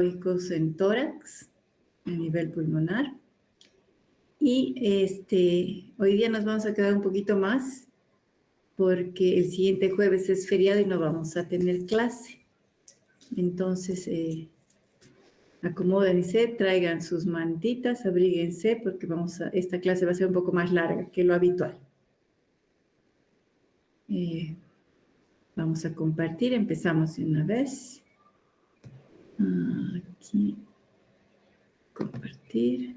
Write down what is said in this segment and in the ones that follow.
en tórax, a nivel pulmonar. Y hoy día nos vamos a quedar un poquito más porque el siguiente jueves es feriado y no vamos a tener clase. Entonces, acomódense, traigan sus mantitas, abríguense porque esta clase va a ser un poco más larga que lo habitual. Vamos a compartir, empezamos de una vez. Aquí, compartir.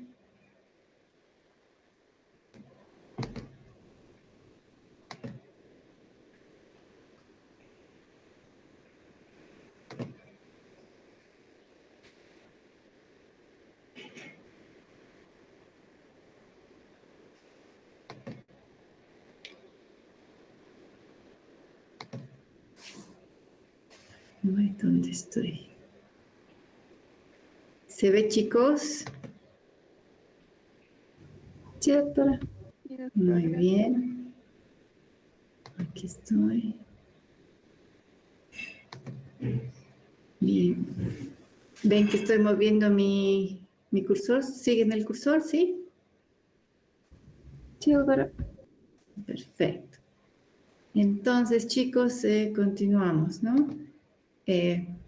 Ay, ¿dónde estoy? ¿Se ve, chicos? Sí, doctora. Muy bien. Aquí estoy. Bien. ¿Ven que estoy moviendo mi cursor? ¿Siguen el cursor? ¿Sí? Sí, doctora. Perfecto. Entonces, chicos, continuamos, ¿no? En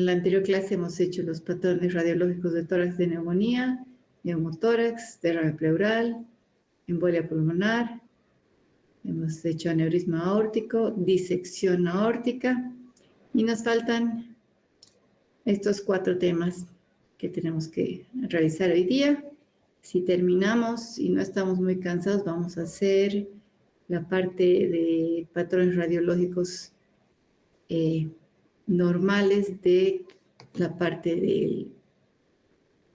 la anterior clase hemos hecho los patrones radiológicos de tórax de neumonía, neumotórax, derrame pleural, embolia pulmonar, hemos hecho aneurisma aórtico, disección aórtica y nos faltan estos 4 temas que tenemos que realizar hoy día. Si terminamos y no estamos muy cansados, vamos a hacer la parte de patrones radiológicos normales de la parte de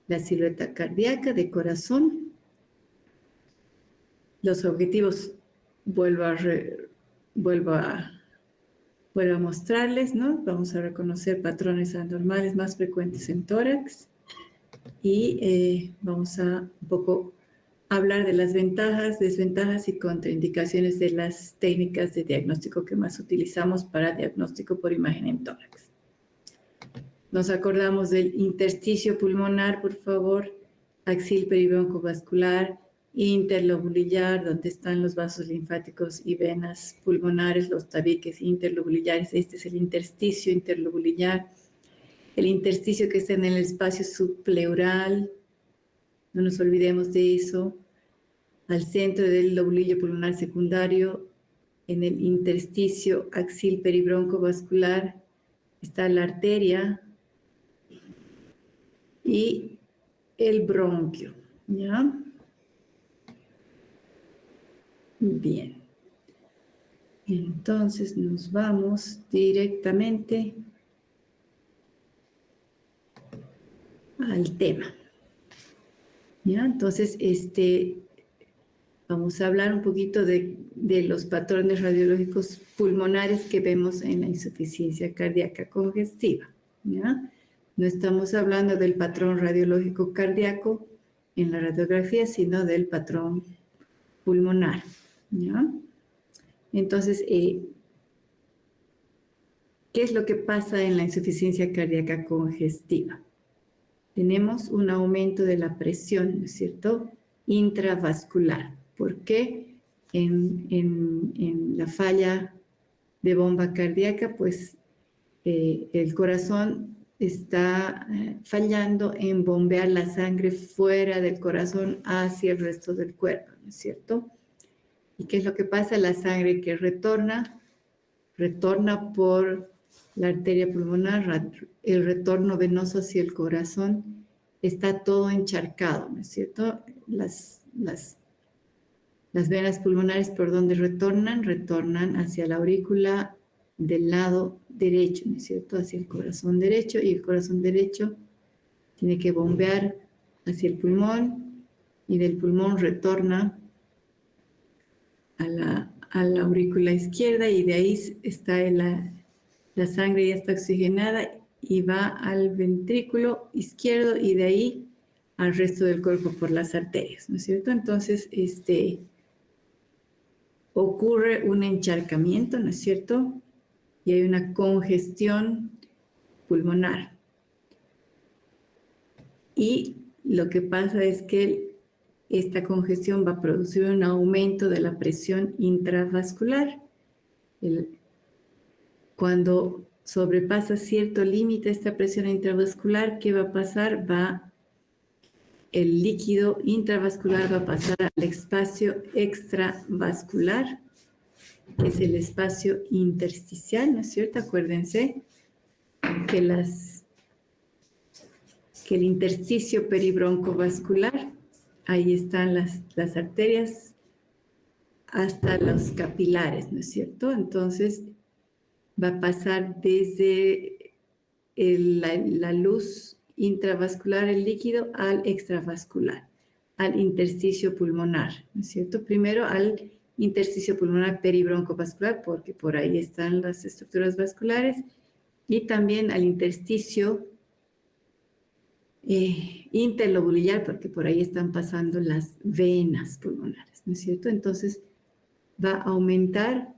la silueta cardíaca, de corazón. Los objetivos vuelvo a mostrarles, ¿no? Vamos a reconocer patrones anormales más frecuentes en tórax y vamos a un poco hablar de las ventajas, desventajas y contraindicaciones de las técnicas de diagnóstico que más utilizamos para diagnóstico por imagen en tórax. Nos acordamos del intersticio pulmonar, por favor, axil peribroncovascular, interlobulillar, donde están los vasos linfáticos y venas pulmonares, los tabiques interlobulillares. Este es el intersticio interlobulillar. El intersticio que está en el espacio subpleural, no nos olvidemos de eso. Al centro del lobulillo pulmonar secundario, en el intersticio axil peribroncovascular, está la arteria y el bronquio, ¿ya? Bien. Entonces nos vamos directamente al tema, ¿ya? Entonces, vamos a hablar un poquito de los patrones radiológicos pulmonares que vemos en la insuficiencia cardíaca congestiva, ¿ya? No estamos hablando del patrón radiológico cardíaco en la radiografía, sino del patrón pulmonar, ¿ya? Entonces, ¿qué es lo que pasa en la insuficiencia cardíaca congestiva? Tenemos un aumento de la presión, ¿no es cierto?, intravascular. ¿Por qué? En la falla de bomba cardíaca, pues el corazón está fallando en bombear la sangre fuera del corazón hacia el resto del cuerpo, ¿no es cierto? ¿Y qué es lo que pasa? La sangre que retorna por la arteria pulmonar, el retorno venoso hacia el corazón está todo encharcado, ¿no es cierto? Las venas pulmonares por donde retornan hacia la aurícula del lado derecho, ¿no es cierto? Hacia el corazón derecho, y el corazón derecho tiene que bombear hacia el pulmón y del pulmón retorna a la aurícula izquierda y de ahí está la sangre ya está oxigenada y va al ventrículo izquierdo y de ahí al resto del cuerpo por las arterias, ¿no es cierto? Entonces, ocurre un encharcamiento, ¿no es cierto? Y hay una congestión pulmonar. Y lo que pasa es que esta congestión va a producir un aumento de la presión intravascular. Cuando sobrepasa cierto límite esta presión intravascular, ¿qué va a pasar? El líquido intravascular va a pasar al espacio extravascular, que es el espacio intersticial, ¿no es cierto? Acuérdense que el intersticio peribroncovascular, ahí están las arterias hasta los capilares, ¿no es cierto? Entonces va a pasar desde la luz intravascular, el líquido, al extravascular, al intersticio pulmonar, ¿no es cierto? Primero al intersticio pulmonar peribroncovascular, porque por ahí están las estructuras vasculares, y también al intersticio interlobulillar, porque por ahí están pasando las venas pulmonares, ¿no es cierto? Entonces va a aumentar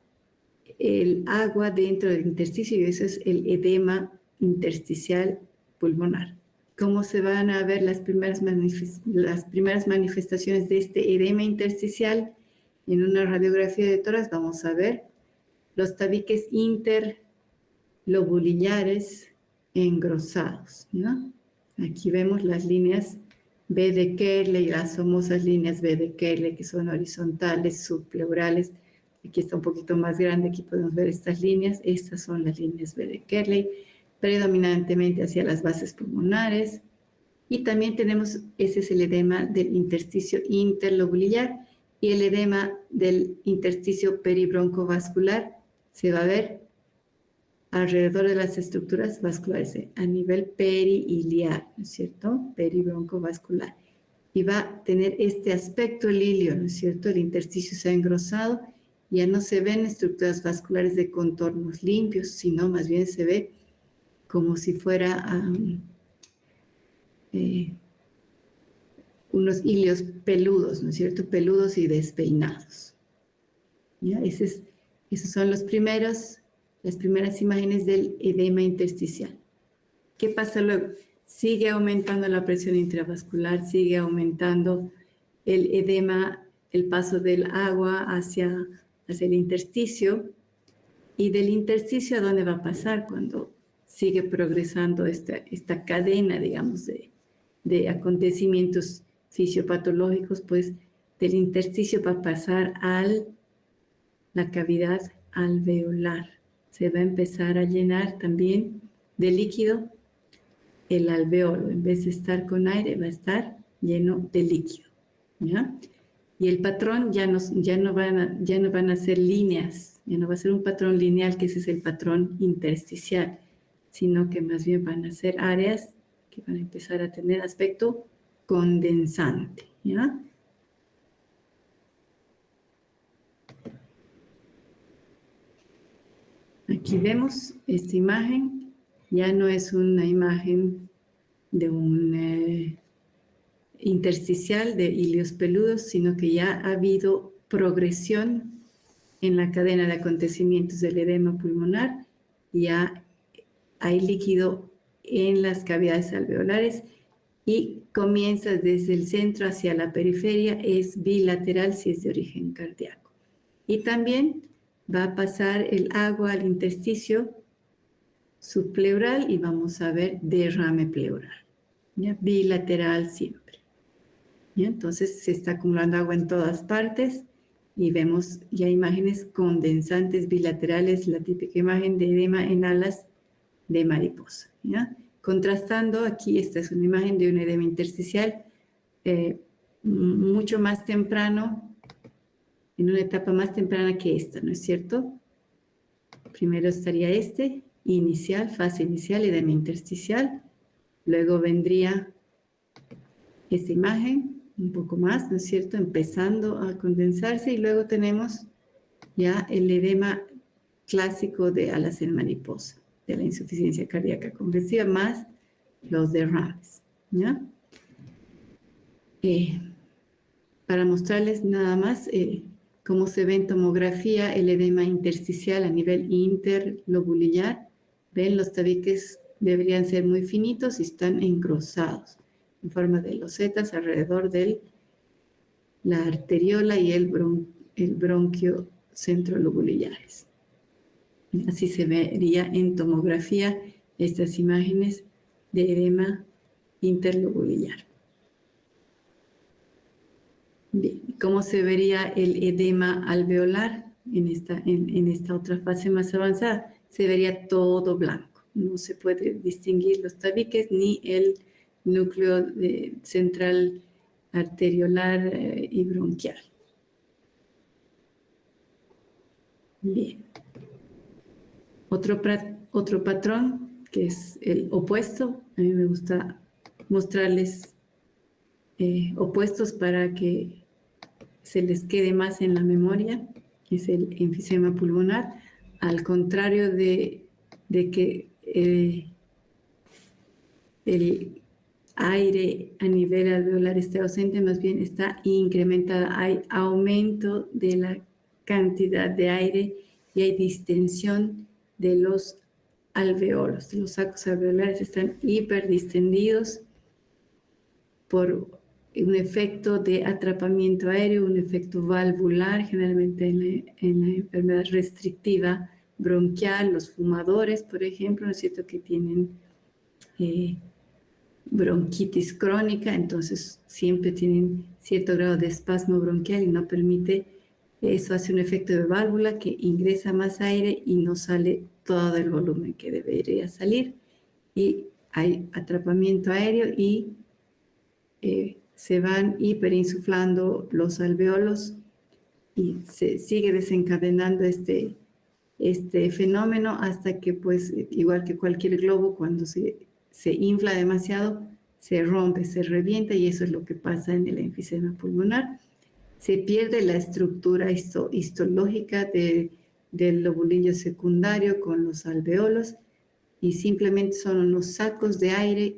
el agua dentro del intersticio y eso es el edema intersticial pulmonar. ¿Cómo se van a ver las primeras manifestaciones de este edema intersticial? En una radiografía de tórax vamos a ver los tabiques interlobulillares engrosados, ¿no? Aquí vemos las líneas B de Kerley, las famosas líneas B de Kerley, que son horizontales, subpleurales. Aquí está un poquito más grande, aquí podemos ver estas líneas. Estas son las líneas B de Kerley, predominantemente hacia las bases pulmonares. Y también tenemos, ese es el edema del intersticio interlobulillar, y el edema del intersticio peribroncovascular se va a ver alrededor de las estructuras vasculares, a nivel periiliar, ¿no es cierto? Peribroncovascular. Y va a tener este aspecto lilio, ¿no es cierto? El intersticio se ha engrosado, ya no se ven estructuras vasculares de contornos limpios, sino más bien se ve como si fuera unos hilios peludos, ¿no es cierto? Peludos y despeinados. ¿Ya? Esos son las primeras imágenes del edema intersticial. ¿Qué pasa luego? Sigue aumentando la presión intravascular, sigue aumentando el edema, el paso del agua hacia el intersticio. ¿Y del intersticio a dónde va a pasar cuando sigue progresando esta cadena, digamos, de acontecimientos fisiopatológicos? Pues del intersticio va a pasar a la cavidad alveolar. Se va a empezar a llenar también de líquido el alveolo. En vez de estar con aire, va a estar lleno de líquido, ¿ya? Y el patrón ya no van a ser líneas, ya no va a ser un patrón lineal, que ese es el patrón intersticial, sino que más bien van a ser áreas que van a empezar a tener aspecto condensante, ¿ya? Aquí vemos esta imagen, ya no es una imagen de un intersticial de hilios peludos, sino que ya ha habido progresión en la cadena de acontecimientos del edema pulmonar, ya hay líquido en las cavidades alveolares y comienza desde el centro hacia la periferia, es bilateral si es de origen cardíaco. Y también va a pasar el agua al intersticio subpleural y vamos a ver derrame pleural, ¿ya? Bilateral siempre. ¿Ya? Entonces se está acumulando agua en todas partes y vemos ya imágenes condensantes bilaterales, la típica imagen de edema en alas de mariposa, ¿ya? Contrastando, aquí esta es una imagen de un edema intersticial mucho más temprano, en una etapa más temprana que esta, ¿no es cierto? Primero estaría inicial, fase inicial, edema intersticial. Luego vendría esta imagen, un poco más, ¿no es cierto? Empezando a condensarse y luego tenemos ya el edema clásico de alas en mariposa, de la insuficiencia cardíaca congestiva, más los derrames, ¿ya? Para mostrarles nada más cómo se ve en tomografía el edema intersticial a nivel interlobulillar. Ven los tabiques deberían ser muy finitos y están engrosados en forma de losetas alrededor de la arteriola y el bronquio centrolobulares. Así se vería en tomografía estas imágenes de edema interlobular. Bien, ¿cómo se vería el edema alveolar en esta otra fase más avanzada? Se vería todo blanco. No se puede distinguir los tabiques ni el núcleo central arteriolar y bronquial. Bien. Otro patrón que es el opuesto. A mí me gusta mostrarles opuestos para que se les quede más en la memoria, es el enfisema pulmonar, al contrario de que el aire a nivel alveolar esté ausente, más bien está incrementada. Hay aumento de la cantidad de aire y hay distensión de los alveolos. Los sacos alveolares están hiperdistendidos por un efecto de atrapamiento aéreo, un efecto valvular, generalmente en la enfermedad restrictiva bronquial, los fumadores, por ejemplo, ¿no es cierto?, que tienen bronquitis crónica, entonces siempre tienen cierto grado de espasmo bronquial y no permite, eso hace un efecto de válvula que ingresa más aire y no sale todo el volumen que debería salir, y hay atrapamiento aéreo y se van hiperinsuflando los alveolos y se sigue desencadenando este fenómeno hasta que, pues, igual que cualquier globo, cuando se infla demasiado, se rompe, se revienta, y eso es lo que pasa en el enfisema pulmonar. Se pierde la estructura histológica del lobulillo secundario con los alveolos y simplemente son unos sacos de aire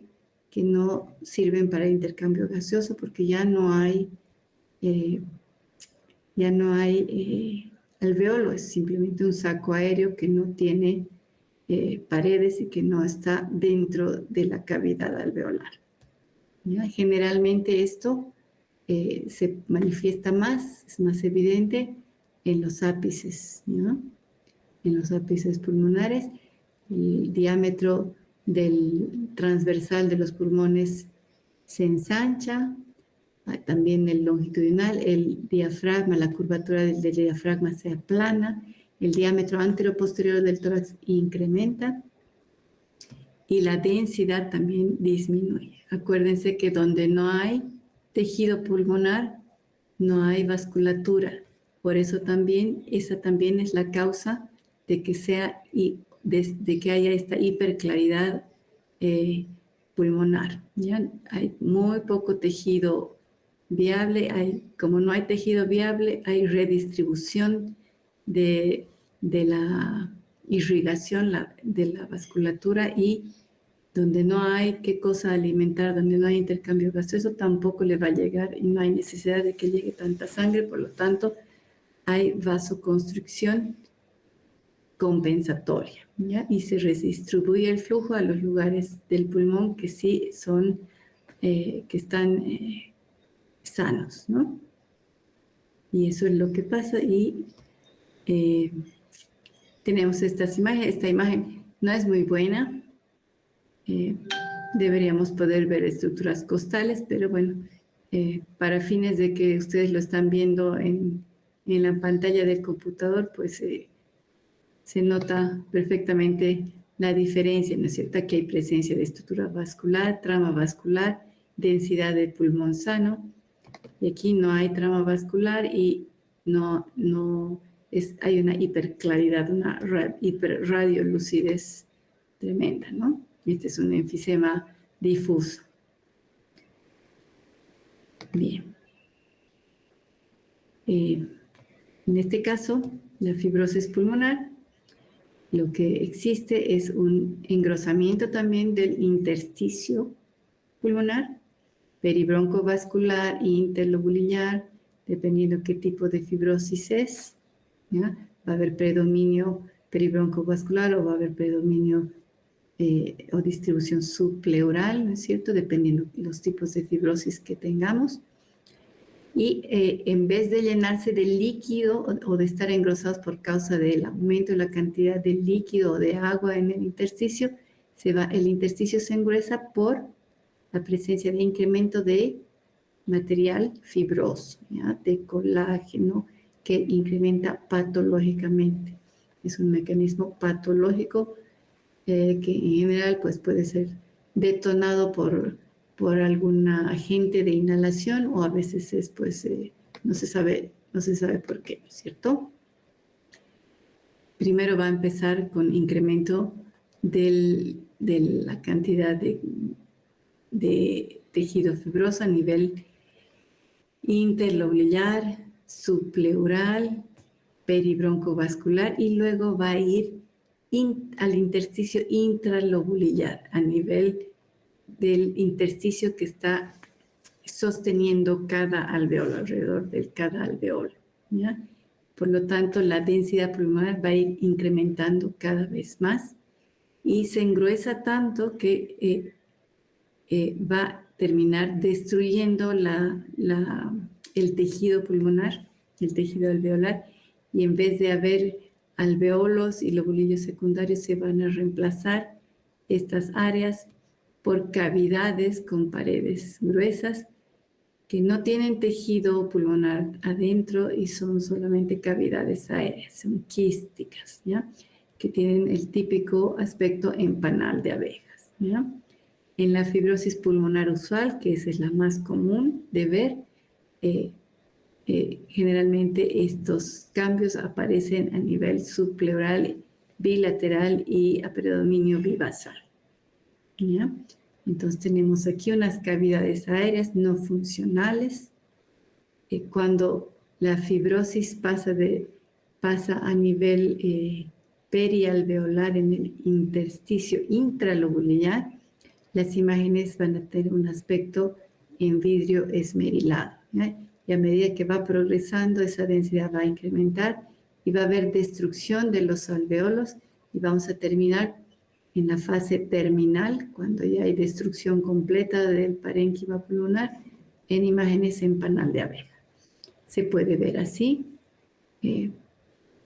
que no sirven para el intercambio gaseoso porque ya no hay alveolo, es simplemente un saco aéreo que no tiene paredes y que no está dentro de la cavidad alveolar. ¿Ya? Generalmente esto se manifiesta más, es más evidente en los ápices, ¿no? En los ápices pulmonares. El diámetro del transversal de los pulmones se ensancha, también el longitudinal, el diafragma, la curvatura del diafragma se aplana, el diámetro anteroposterior del tórax incrementa y la densidad también disminuye. Acuérdense que donde no hay tejido pulmonar, no hay vasculatura. Por eso también, esa también es la causa de que de que haya esta hiperclaridad pulmonar. ¿Ya? Hay muy poco tejido viable, como no hay tejido viable, hay redistribución de la irrigación de la vasculatura, y donde no hay qué cosa alimentar, donde no hay intercambio gaseoso, tampoco le va a llegar y no hay necesidad de que llegue tanta sangre, por lo tanto hay vasoconstricción compensatoria, ¿ya? Y se redistribuye el flujo a los lugares del pulmón que sí son, que están sanos, ¿no? Y eso es lo que pasa, y tenemos estas imágenes. Esta imagen no es muy buena, deberíamos poder ver estructuras costales, pero bueno, para fines de que ustedes lo están viendo en la pantalla del computador, pues se nota perfectamente la diferencia, ¿no es cierto? Aquí hay presencia de estructura vascular, trama vascular, densidad de pulmón sano, y aquí no hay trama vascular y hay una hiperclaridad, una hiperradiolucidez tremenda, ¿no? Este es un enfisema difuso. Bien. En este caso, la fibrosis pulmonar, lo que existe es un engrosamiento también del intersticio pulmonar, peribroncovascular e interlobular, dependiendo qué tipo de fibrosis es, ¿ya? Va a haber predominio peribroncovascular o va a haber predominio o distribución subpleural, ¿no es cierto? Dependiendo de los tipos de fibrosis que tengamos. Y en vez de llenarse de líquido o de estar engrosados por causa del aumento de la cantidad de líquido o de agua en el intersticio, el intersticio se engruesa por la presencia de incremento de material fibroso, ¿ya? De colágeno que incrementa patológicamente. Es un mecanismo patológico que en general pues, puede ser detonado por algún agente de inhalación o a veces es, pues, no se sabe por qué, ¿no es cierto? Primero va a empezar con incremento de la cantidad de tejido fibroso a nivel interlobular, subpleural, peribroncovascular y luego va a ir al intersticio intralobular a nivel del intersticio que está sosteniendo cada alveolo, alrededor de cada alveolo, ¿ya? Por lo tanto, la densidad pulmonar va a ir incrementando cada vez más y se engruesa tanto que va a terminar destruyendo el tejido pulmonar, el tejido alveolar, y en vez de haber alveolos y lobulillos secundarios, se van a reemplazar estas áreas por cavidades con paredes gruesas que no tienen tejido pulmonar adentro y son solamente cavidades aéreas, son quísticas, ¿ya? Que tienen el típico aspecto en panal de abejas, ¿ya? En la fibrosis pulmonar usual, que esa es la más común de ver, generalmente estos cambios aparecen a nivel subpleural, bilateral y a predominio bivasal, ¿ya? Entonces tenemos aquí unas cavidades aéreas no funcionales. Cuando la fibrosis pasa a nivel perialveolar en el intersticio intralobular, las imágenes van a tener un aspecto en vidrio esmerilado, ¿ya? Y a medida que va progresando, esa densidad va a incrementar y va a haber destrucción de los alveolos y vamos a terminar en la fase terminal, cuando ya hay destrucción completa del parénquima pulmonar, en imágenes en panal de abeja. Se puede ver así.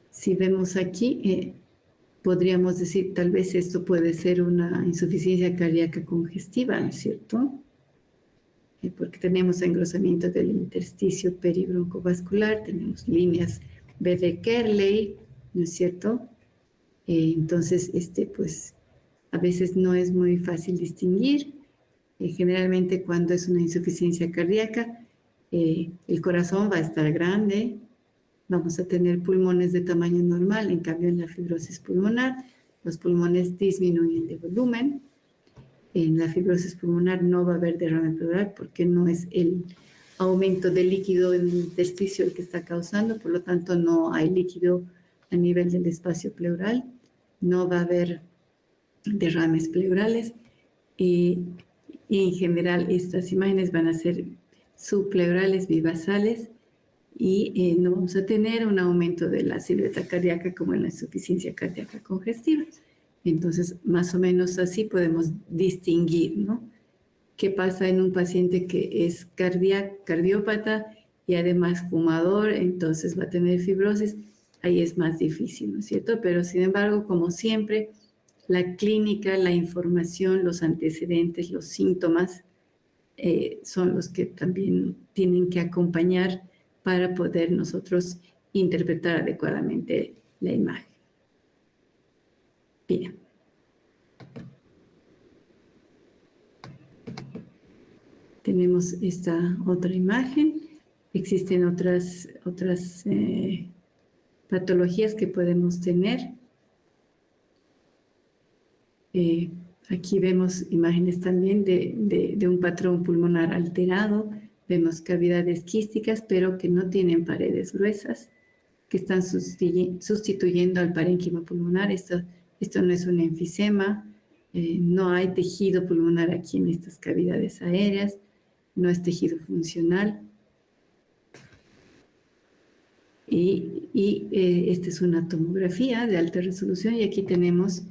Si vemos aquí, podríamos decir, tal vez esto puede ser una insuficiencia cardíaca congestiva, ¿no es cierto? Porque tenemos engrosamiento del intersticio peribroncovascular, tenemos líneas B de Kerley, ¿no es cierto? Entonces, pues, a veces no es muy fácil distinguir. Generalmente cuando es una insuficiencia cardíaca, el corazón va a estar grande, vamos a tener pulmones de tamaño normal, en cambio en la fibrosis pulmonar los pulmones disminuyen de volumen. En la fibrosis pulmonar no va a haber derrame pleural porque no es el aumento de líquido en el intersticio el que está causando, por lo tanto no hay líquido a nivel del espacio pleural, no va a haber derrames pleurales y en general estas imágenes van a ser subpleurales bivasales y no vamos a tener un aumento de la silueta cardíaca como en la insuficiencia cardíaca congestiva. Entonces, más o menos así podemos distinguir, ¿no? ¿Qué pasa en un paciente que es cardiópata y además fumador? Entonces va a tener fibrosis. Ahí es más difícil, ¿no es cierto? Pero sin embargo, como siempre, la clínica, la información, los antecedentes, los síntomas son los que también tienen que acompañar para poder nosotros interpretar adecuadamente la imagen. Bien. Tenemos esta otra imagen. Existen otras patologías que podemos tener. Aquí vemos imágenes también de un patrón pulmonar alterado. Vemos cavidades quísticas, pero que no tienen paredes gruesas, que están sustituyendo al parénquima pulmonar. Esto no es un enfisema, no hay tejido pulmonar aquí en estas cavidades aéreas, no es tejido funcional. Y esta es una tomografía de alta resolución y aquí tenemos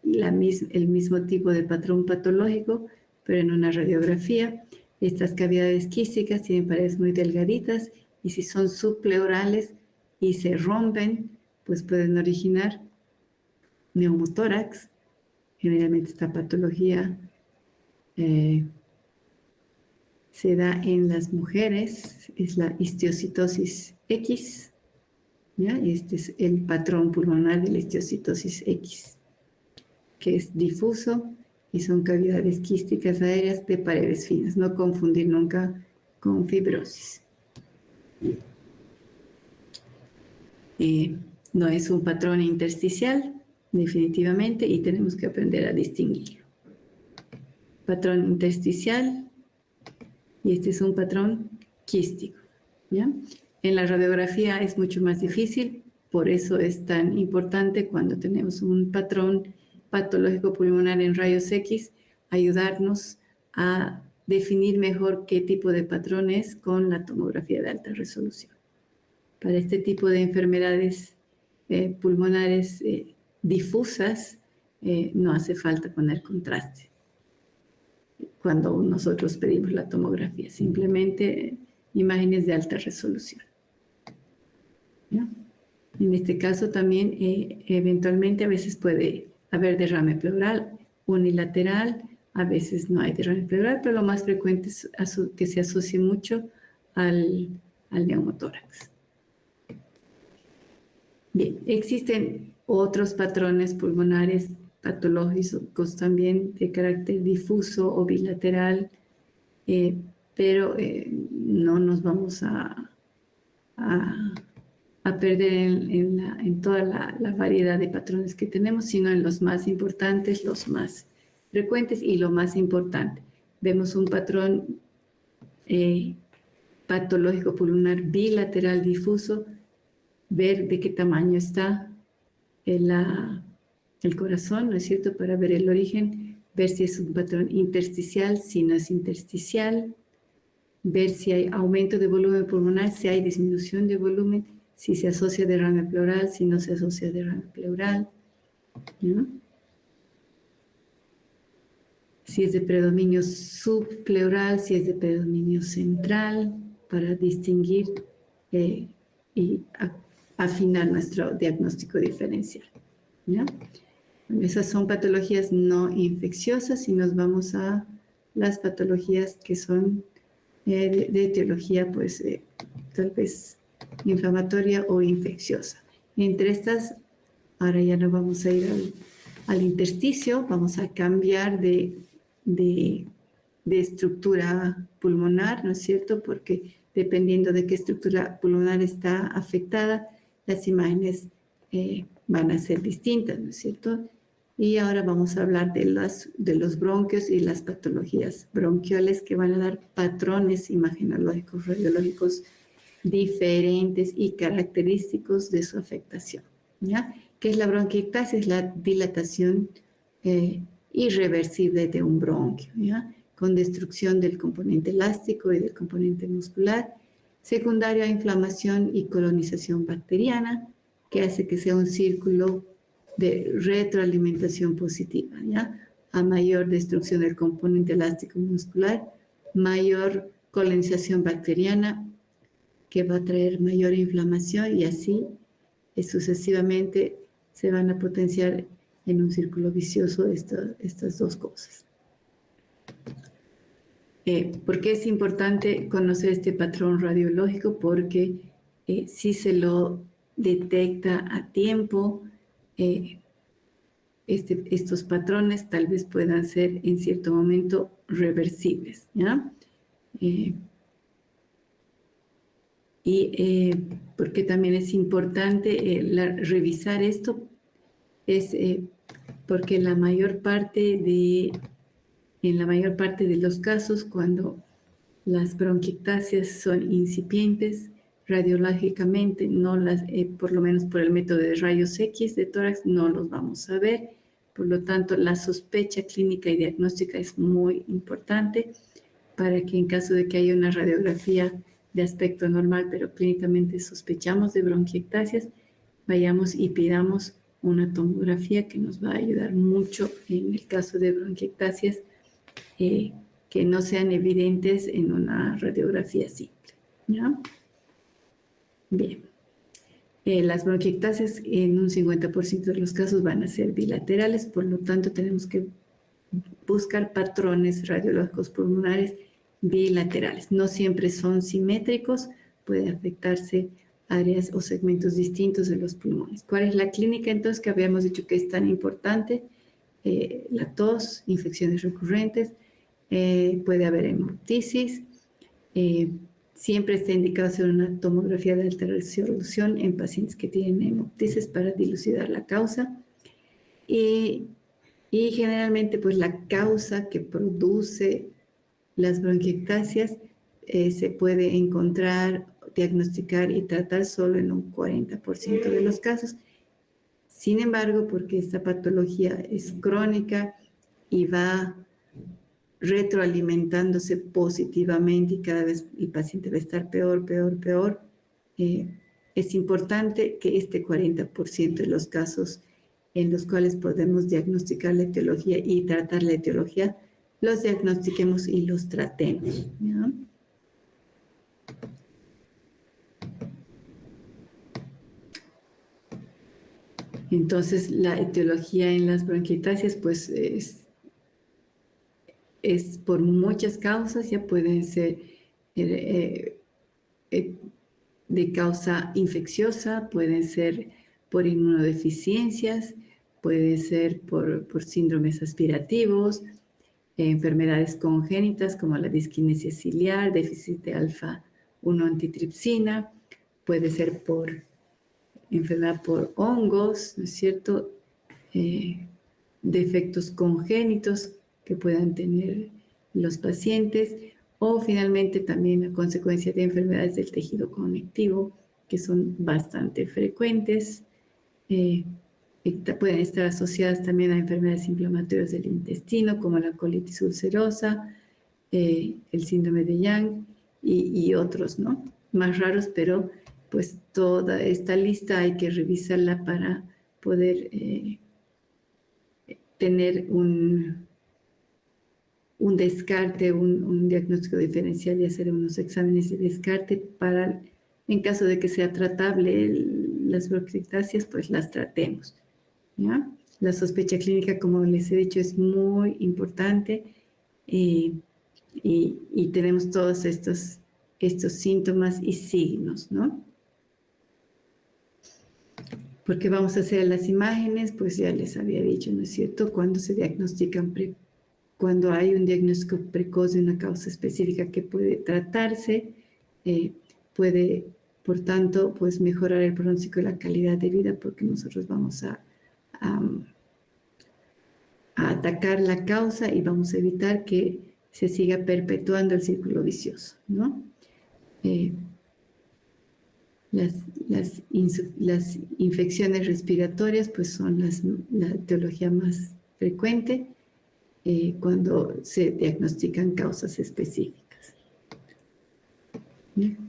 el mismo tipo de patrón patológico, pero en una radiografía. Estas cavidades quísticas tienen paredes muy delgaditas y si son subpleurales y se rompen, pues pueden originar neumotórax. Generalmente esta patología se da en las mujeres, es la histiocytosis X, ¿ya? Este es el patrón pulmonar de la histiocytosis X, que es difuso y son cavidades quísticas aéreas de paredes finas. No confundir nunca con fibrosis. No es un patrón intersticial, definitivamente, y tenemos que aprender a distinguirlo. Patrón intersticial, y este es un patrón quístico, ¿ya? En la radiografía es mucho más difícil, por eso es tan importante cuando tenemos un patrón patológico pulmonar en rayos X, ayudarnos a definir mejor qué tipo de patrón es con la tomografía de alta resolución. Para este tipo de enfermedades pulmonares difusas, no hace falta poner contraste cuando nosotros pedimos la tomografía, simplemente imágenes de alta resolución. ¿Ya? En este caso también eventualmente a veces puede haber derrame pleural unilateral, a veces no hay derrame pleural, pero lo más frecuente es que se asocie mucho al neumotórax. Bien, existen otros patrones pulmonares patológicos también de carácter difuso o bilateral, pero no nos vamos a perder en toda la variedad de patrones que tenemos, sino en los más importantes, los más frecuentes y lo más importante. Vemos un patrón patológico pulmonar bilateral difuso, ver de qué tamaño está el corazón, ¿no es cierto?, para ver el origen, ver si es un patrón intersticial, si no es intersticial, ver si hay aumento de volumen pulmonar, si hay disminución de volumen, si se asocia a derrame pleural, si no se asocia a derrame pleural, ¿no? Si es de predominio subpleural, si es de predominio central, para distinguir y afinar nuestro diagnóstico diferencial, ¿ya? Esas son patologías no infecciosas y nos vamos a las patologías que son de etiología, pues tal vez inflamatoria o infecciosa. Entre estas, ahora ya no vamos a ir al intersticio, vamos a cambiar de estructura pulmonar, ¿no es cierto? Porque dependiendo de qué estructura pulmonar está afectada, las imágenes van a ser distintas, ¿no es cierto? Y ahora vamos a hablar de los bronquios y las patologías bronquiales que van a dar patrones imagenológicos, radiológicos diferentes y característicos de su afectación, ¿ya? ¿Qué es la bronquiectasia? Es la dilatación irreversible de un bronquio, ¿ya?, con destrucción del componente elástico y del componente muscular, secundario a inflamación y colonización bacteriana, que hace que sea un círculo de retroalimentación positiva, ¿ya? A mayor destrucción del componente elástico y muscular, mayor colonización bacteriana, que va a traer mayor inflamación y así sucesivamente se van a potenciar en un círculo vicioso estas dos cosas. ¿Por qué es importante conocer este patrón radiológico? Porque si se lo detecta a tiempo, estos patrones tal vez puedan ser en cierto momento reversibles, ¿ya? Porque también es importante revisar esto, es porque en la mayor parte de los casos, cuando las bronquiectasias son incipientes, radiológicamente, por lo menos por el método de rayos X de tórax, no los vamos a ver. Por lo tanto, la sospecha clínica y diagnóstica es muy importante para que en caso de que haya una radiografía de aspecto normal, pero clínicamente sospechamos de bronquiectasias, vayamos y pidamos una tomografía que nos va a ayudar mucho en el caso de bronquiectasias que no sean evidentes en una radiografía simple, ¿ya? Bien. Las bronquiectasias en un 50% de los casos van a ser bilaterales, por lo tanto tenemos que buscar patrones radiológicos pulmonares bilaterales. No siempre son simétricos, puede afectarse áreas o segmentos distintos de los pulmones. ¿Cuál es la clínica entonces que habíamos dicho que es tan importante? La tos, infecciones recurrentes, puede haber hemoptisis, siempre está indicado hacer una tomografía de alta resolución en pacientes que tienen hemoptisis para dilucidar la causa. Y generalmente, pues la causa que produce las bronquiectasias se puede encontrar, diagnosticar y tratar solo en un 40% de los casos. Sin embargo, porque esta patología es crónica y va retroalimentándose positivamente y cada vez el paciente va a estar peor, peor, peor, es importante que este 40% de los casos en los cuales podemos diagnosticar la etiología y tratar la etiología, los diagnostiquemos y los tratemos, ¿ya? Entonces, la etiología en las bronquiectasias, pues, es por muchas causas, ya pueden ser de causa infecciosa, pueden ser por inmunodeficiencias, puede ser por síndromes aspirativos, enfermedades congénitas como la disquinesia ciliar, déficit de alfa-1 antitripsina, puede ser por enfermedad por hongos, ¿no es cierto? Defectos congénitos que puedan tener los pacientes o finalmente también a consecuencia de enfermedades del tejido conectivo que son bastante frecuentes. Pueden estar asociadas también a enfermedades inflamatorias del intestino como la colitis ulcerosa, el síndrome de Young y otros, ¿no? Más raros, pero pues toda esta lista hay que revisarla para poder tener un descarte, un diagnóstico diferencial y hacer unos exámenes de descarte para, en caso de que sea tratable las bronquiectasias, pues las tratemos, ¿ya? La sospecha clínica, como les he dicho, es muy importante y tenemos todos estos síntomas y signos, ¿no? Porque vamos a hacer las imágenes, pues ya les había dicho, ¿no es cierto? Cuando se diagnostican, cuando hay un diagnóstico precoz de una causa específica que puede tratarse, puede, por tanto, pues mejorar el pronóstico y la calidad de vida, porque nosotros vamos a atacar la causa y vamos a evitar que se siga perpetuando el círculo vicioso, ¿no? Las infecciones respiratorias pues son la etiología más frecuente cuando se diagnostican causas específicas.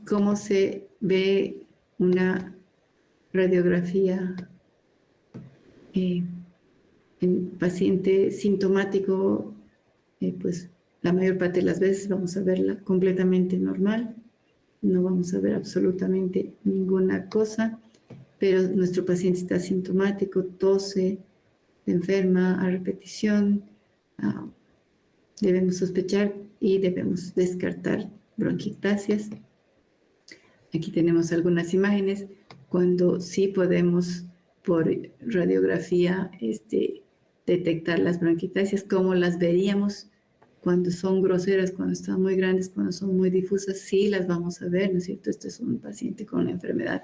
¿Cómo se ve una radiografía en paciente sintomático? Pues la mayor parte de las veces vamos a verla completamente normal. No vamos a ver absolutamente ninguna cosa, pero nuestro paciente está asintomático, tose, se enferma a repetición, debemos sospechar y debemos descartar bronquiectasias. Aquí tenemos algunas imágenes cuando sí podemos por radiografía detectar las bronquiectasias, como las veríamos cuando son groseras, cuando están muy grandes, cuando son muy difusas, sí las vamos a ver, ¿no es cierto? Este es un paciente con una enfermedad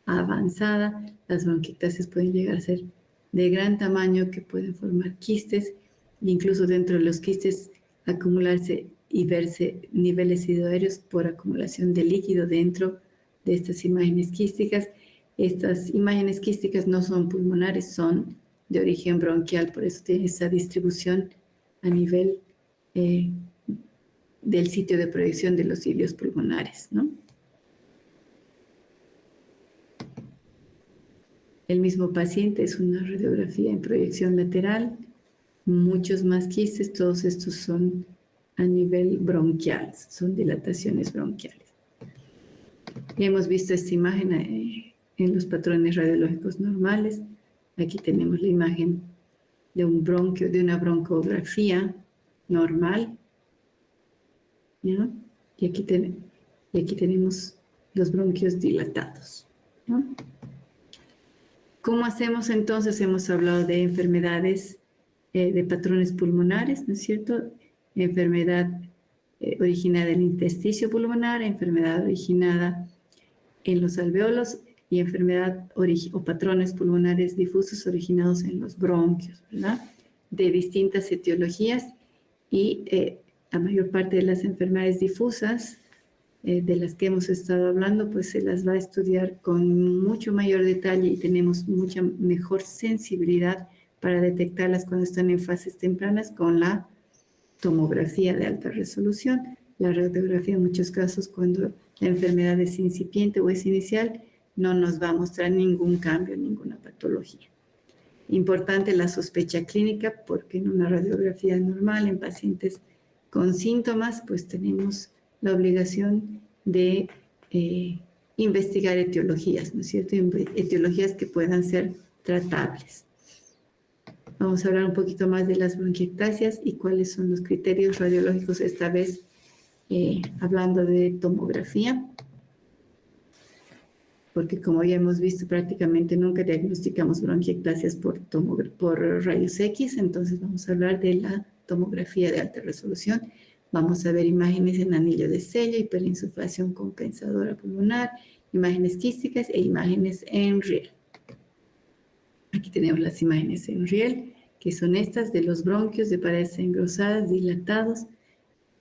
avanzada. Las bronquiectasias pueden llegar a ser de gran tamaño, que pueden formar quistes, e incluso dentro de los quistes acumularse y verse niveles hidroaéreos por acumulación de líquido dentro de estas imágenes quísticas. Estas imágenes quísticas no son pulmonares, son de origen bronquial, por eso tiene esa distribución a nivel del sitio de proyección de los cilios pulmonares, ¿no? el mismo paciente, es una radiografía en proyección lateral, muchos más quistes, todos estos son a nivel bronquial, son dilataciones bronquiales. Ya hemos visto esta imagen en los patrones radiológicos normales. Aquí tenemos la imagen de un bronquio, de una broncografía normal, ¿ya? Y aquí tenemos los bronquios dilatados, ¿no? ¿Cómo hacemos entonces? Hemos hablado de enfermedades de patrones pulmonares, ¿no es cierto? Enfermedad originada en el intersticio pulmonar, enfermedad originada en los alveolos y enfermedad o patrones pulmonares difusos originados en los bronquios, ¿verdad? De distintas etiologías y la mayor parte de las enfermedades difusas de las que hemos estado hablando, pues se las va a estudiar con mucho mayor detalle y tenemos mucha mejor sensibilidad para detectarlas cuando están en fases tempranas con la tomografía de alta resolución. La radiografía en muchos casos cuando la enfermedad es incipiente o es inicial no nos va a mostrar ningún cambio, ninguna patología. Importante la sospecha clínica porque en una radiografía normal en pacientes con síntomas pues tenemos la obligación de investigar etiologías, ¿no es cierto? Etiologías que puedan ser tratables. Vamos a hablar un poquito más de las bronquiectasias y cuáles son los criterios radiológicos, esta vez hablando de tomografía, porque como ya hemos visto prácticamente nunca diagnosticamos bronquiectasias por rayos X, entonces vamos a hablar de la tomografía de alta resolución. Vamos a ver imágenes en anillo de sello, hiperinsuflación compensadora pulmonar, imágenes quísticas e imágenes en riel. Aquí tenemos las imágenes en riel, que son estas de los bronquios de paredes engrosadas, dilatados.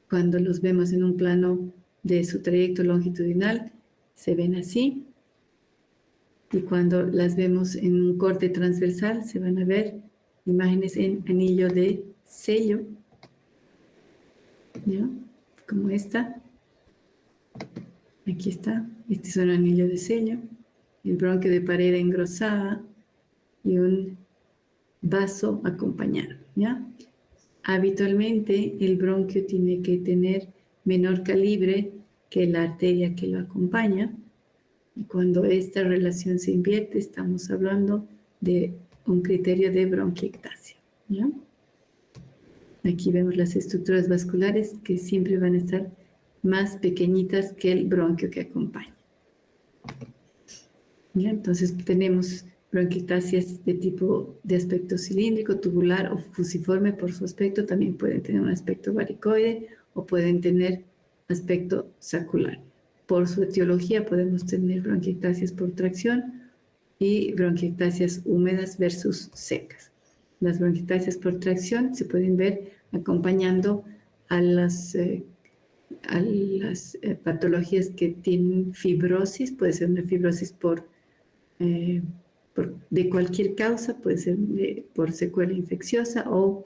Cuando los vemos en un plano de su trayecto longitudinal, se ven así. Y cuando las vemos en un corte transversal, se van a ver imágenes en anillo de sello, ¿ya? Como esta. Aquí está. Este es un anillo de sello. El bronquio de pared engrosada y un vaso acompañado, ¿ya? Habitualmente el bronquio tiene que tener menor calibre que la arteria que lo acompaña. Y cuando esta relación se invierte, estamos hablando de un criterio de bronquiectasia, ¿ya? Aquí vemos las estructuras vasculares que siempre van a estar más pequeñitas que el bronquio que acompaña, ¿ya? Entonces tenemos bronquiectasias de aspecto cilíndrico, tubular o fusiforme por su aspecto. También pueden tener un aspecto varicoide o pueden tener aspecto sacular. Por su etiología podemos tener bronquiectasias por tracción y bronquiectasias húmedas versus secas. Las bronquiectasias por tracción se pueden ver acompañando a las patologías que tienen fibrosis. Puede ser una fibrosis de cualquier causa, puede ser por secuela infecciosa o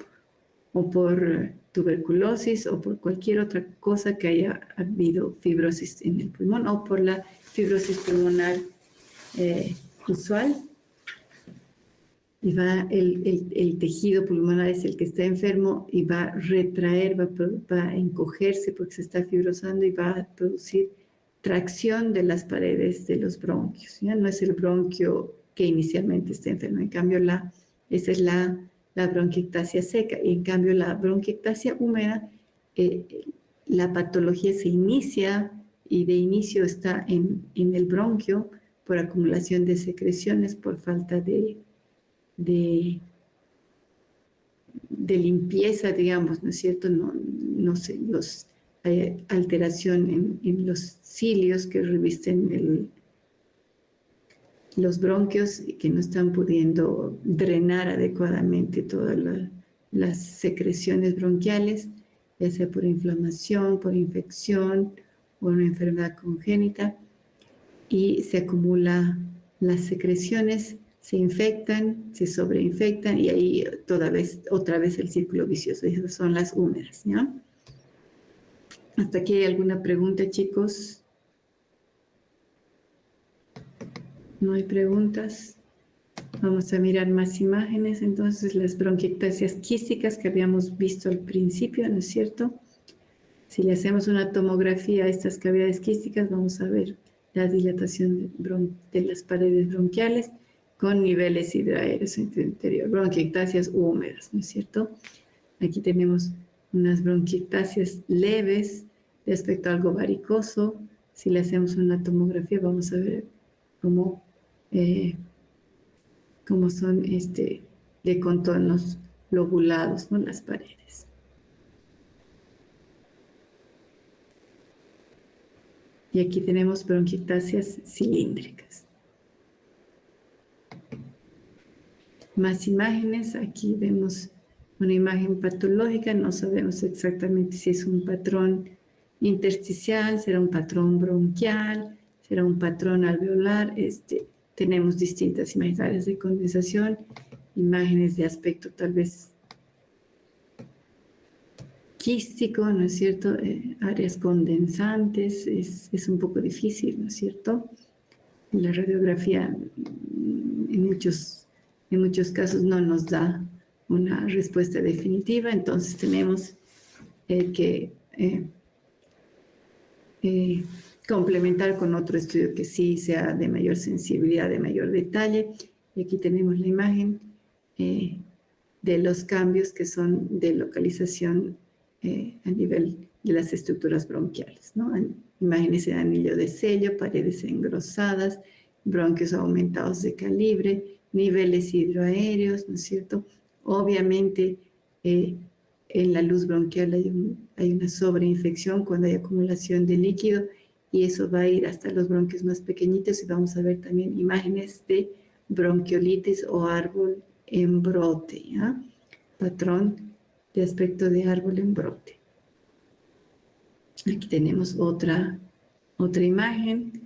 por tuberculosis o por cualquier otra cosa que haya habido fibrosis en el pulmón o por la fibrosis pulmonar usual. Y el tejido pulmonar es el que está enfermo y va a retraer, va a encogerse porque se está fibrosando y va a producir tracción de las paredes de los bronquios. ¿Ya? No es el bronquio que inicialmente está enfermo, en cambio esa es la bronquiectasia seca, y en cambio la bronquiectasia húmeda, la patología se inicia y de inicio está en el bronquio por acumulación de secreciones, por falta de limpieza, digamos, ¿no es cierto? No sé, hay alteración en los cilios que revisten los bronquios y que no están pudiendo drenar adecuadamente todas las secreciones bronquiales, ya sea por inflamación, por infección o una enfermedad congénita, y se acumulan las secreciones, se infectan, se sobreinfectan y ahí otra vez el círculo vicioso. Esas son las húmedas, ¿ya? ¿Hasta aquí hay alguna pregunta, chicos? ¿No hay preguntas? Vamos a mirar más imágenes, entonces las bronquiectasias quísticas que habíamos visto al principio, ¿no es cierto? Si le hacemos una tomografía a estas cavidades quísticas, vamos a ver la dilatación de las paredes bronquiales con niveles hidroaéreos en el interior, bronquiectasias húmedas, ¿no es cierto? Aquí tenemos unas bronquiectasias leves de aspecto algo varicoso. Si le hacemos una tomografía, vamos a ver cómo son de contornos lobulados, ¿no? Las paredes. Y aquí tenemos bronquiectasias cilíndricas. Más imágenes, aquí vemos una imagen patológica, no sabemos exactamente si es un patrón intersticial, será un patrón bronquial, será un patrón alveolar. Tenemos distintas imágenes, áreas de condensación, imágenes de aspecto tal vez quístico, ¿no es cierto? Áreas condensantes, es un poco difícil, ¿no es cierto? La radiografía en muchos casos no nos da una respuesta definitiva, entonces tenemos que complementar con otro estudio que sí sea de mayor sensibilidad, de mayor detalle. Y aquí tenemos la imagen de los cambios que son de localización a nivel de las estructuras bronquiales, ¿no? Imágenes de anillo de sello, paredes engrosadas, bronquios aumentados de calibre, niveles hidroaéreos, ¿no es cierto? Obviamente, en la luz bronquial hay una sobreinfección cuando hay acumulación de líquido y eso va a ir hasta los bronquios más pequeñitos y vamos a ver también imágenes de bronquiolitis o árbol en brote, ¿ya? Patrón de aspecto de árbol en brote. Aquí tenemos otra imagen.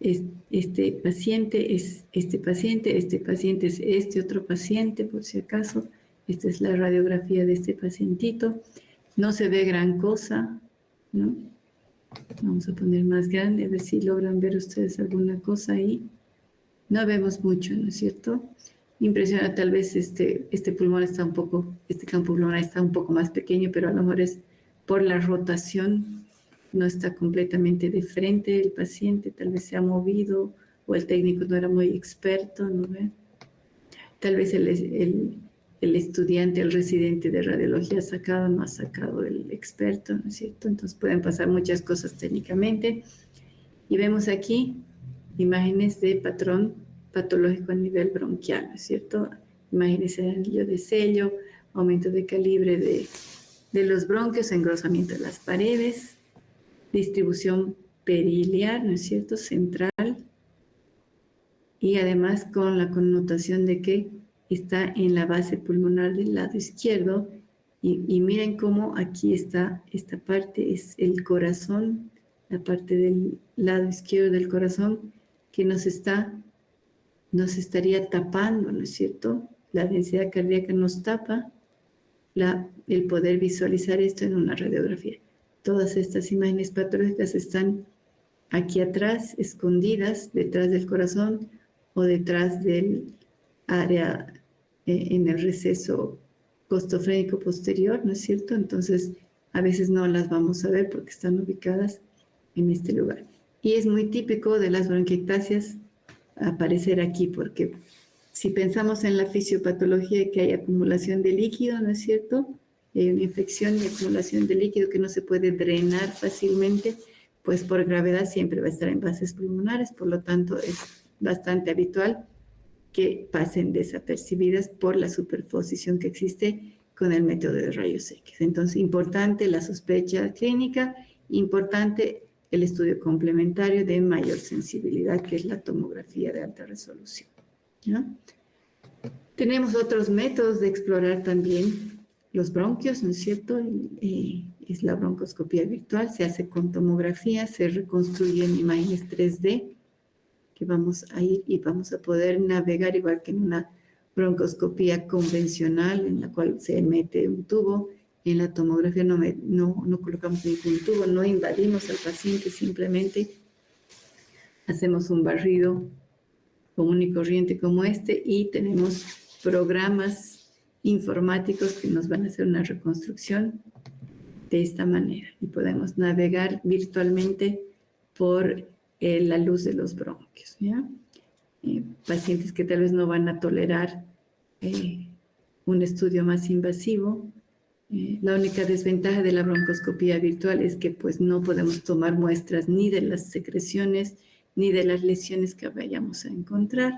Este paciente es este paciente es este otro paciente, por si acaso. Esta es la radiografía de este pacientito. No se ve gran cosa, ¿no? Vamos a poner más grande, a ver si logran ver ustedes alguna cosa ahí. No vemos mucho, ¿no es cierto? Impresiona, tal vez este pulmón está este campo pulmonar está un poco más pequeño, pero a lo mejor es por la rotación, no está completamente de frente el paciente, tal vez se ha movido o el técnico no era muy experto, ¿no ve? Tal vez el estudiante, el residente de radiología no ha sacado el experto, ¿no es cierto? Entonces pueden pasar muchas cosas técnicamente. Y vemos aquí imágenes de patrón patológico a nivel bronquial, ¿no es cierto? Imágenes de anillo de sello, aumento de calibre de los bronquios, engrosamiento de las paredes, distribución periliar, ¿no es cierto? Central. Y además con la connotación de que está en la base pulmonar del lado izquierdo. Y miren cómo aquí está esta parte, es el corazón, la parte del lado izquierdo del corazón que nos estaría tapando, ¿no es cierto? La densidad cardíaca nos tapa el poder visualizar esto en una radiografía. Todas estas imágenes patológicas están aquí atrás, escondidas detrás del corazón o detrás del área en el receso costofrénico posterior, ¿no es cierto? Entonces, a veces no las vamos a ver porque están ubicadas en este lugar. Y es muy típico de las bronquiectasias aparecer aquí, porque si pensamos en la fisiopatología que hay acumulación de líquido, ¿no es cierto? Hay una infección y acumulación de líquido que no se puede drenar fácilmente, pues por gravedad siempre va a estar en bases pulmonares, por lo tanto es bastante habitual que pasen desapercibidas por la superposición que existe con el método de rayos X. Entonces, importante la sospecha clínica, importante el estudio complementario de mayor sensibilidad, que es la tomografía de alta resolución, ¿no? Tenemos otros métodos de explorar también los bronquios, ¿no es cierto? Es la broncoscopía virtual, se hace con tomografía, se reconstruyen imágenes 3D, que vamos a ir y vamos a poder navegar igual que en una broncoscopía convencional, en la cual se mete un tubo. En la tomografía no colocamos ningún tubo, no invadimos al paciente, simplemente hacemos un barrido común y corriente como este, y tenemos programas informáticos que nos van a hacer una reconstrucción de esta manera y podemos navegar virtualmente por la luz de los bronquios, ¿ya? Pacientes que tal vez no van a tolerar un estudio más invasivo. La única desventaja de la broncoscopía virtual es que pues no podemos tomar muestras ni de las secreciones ni de las lesiones que vayamos a encontrar.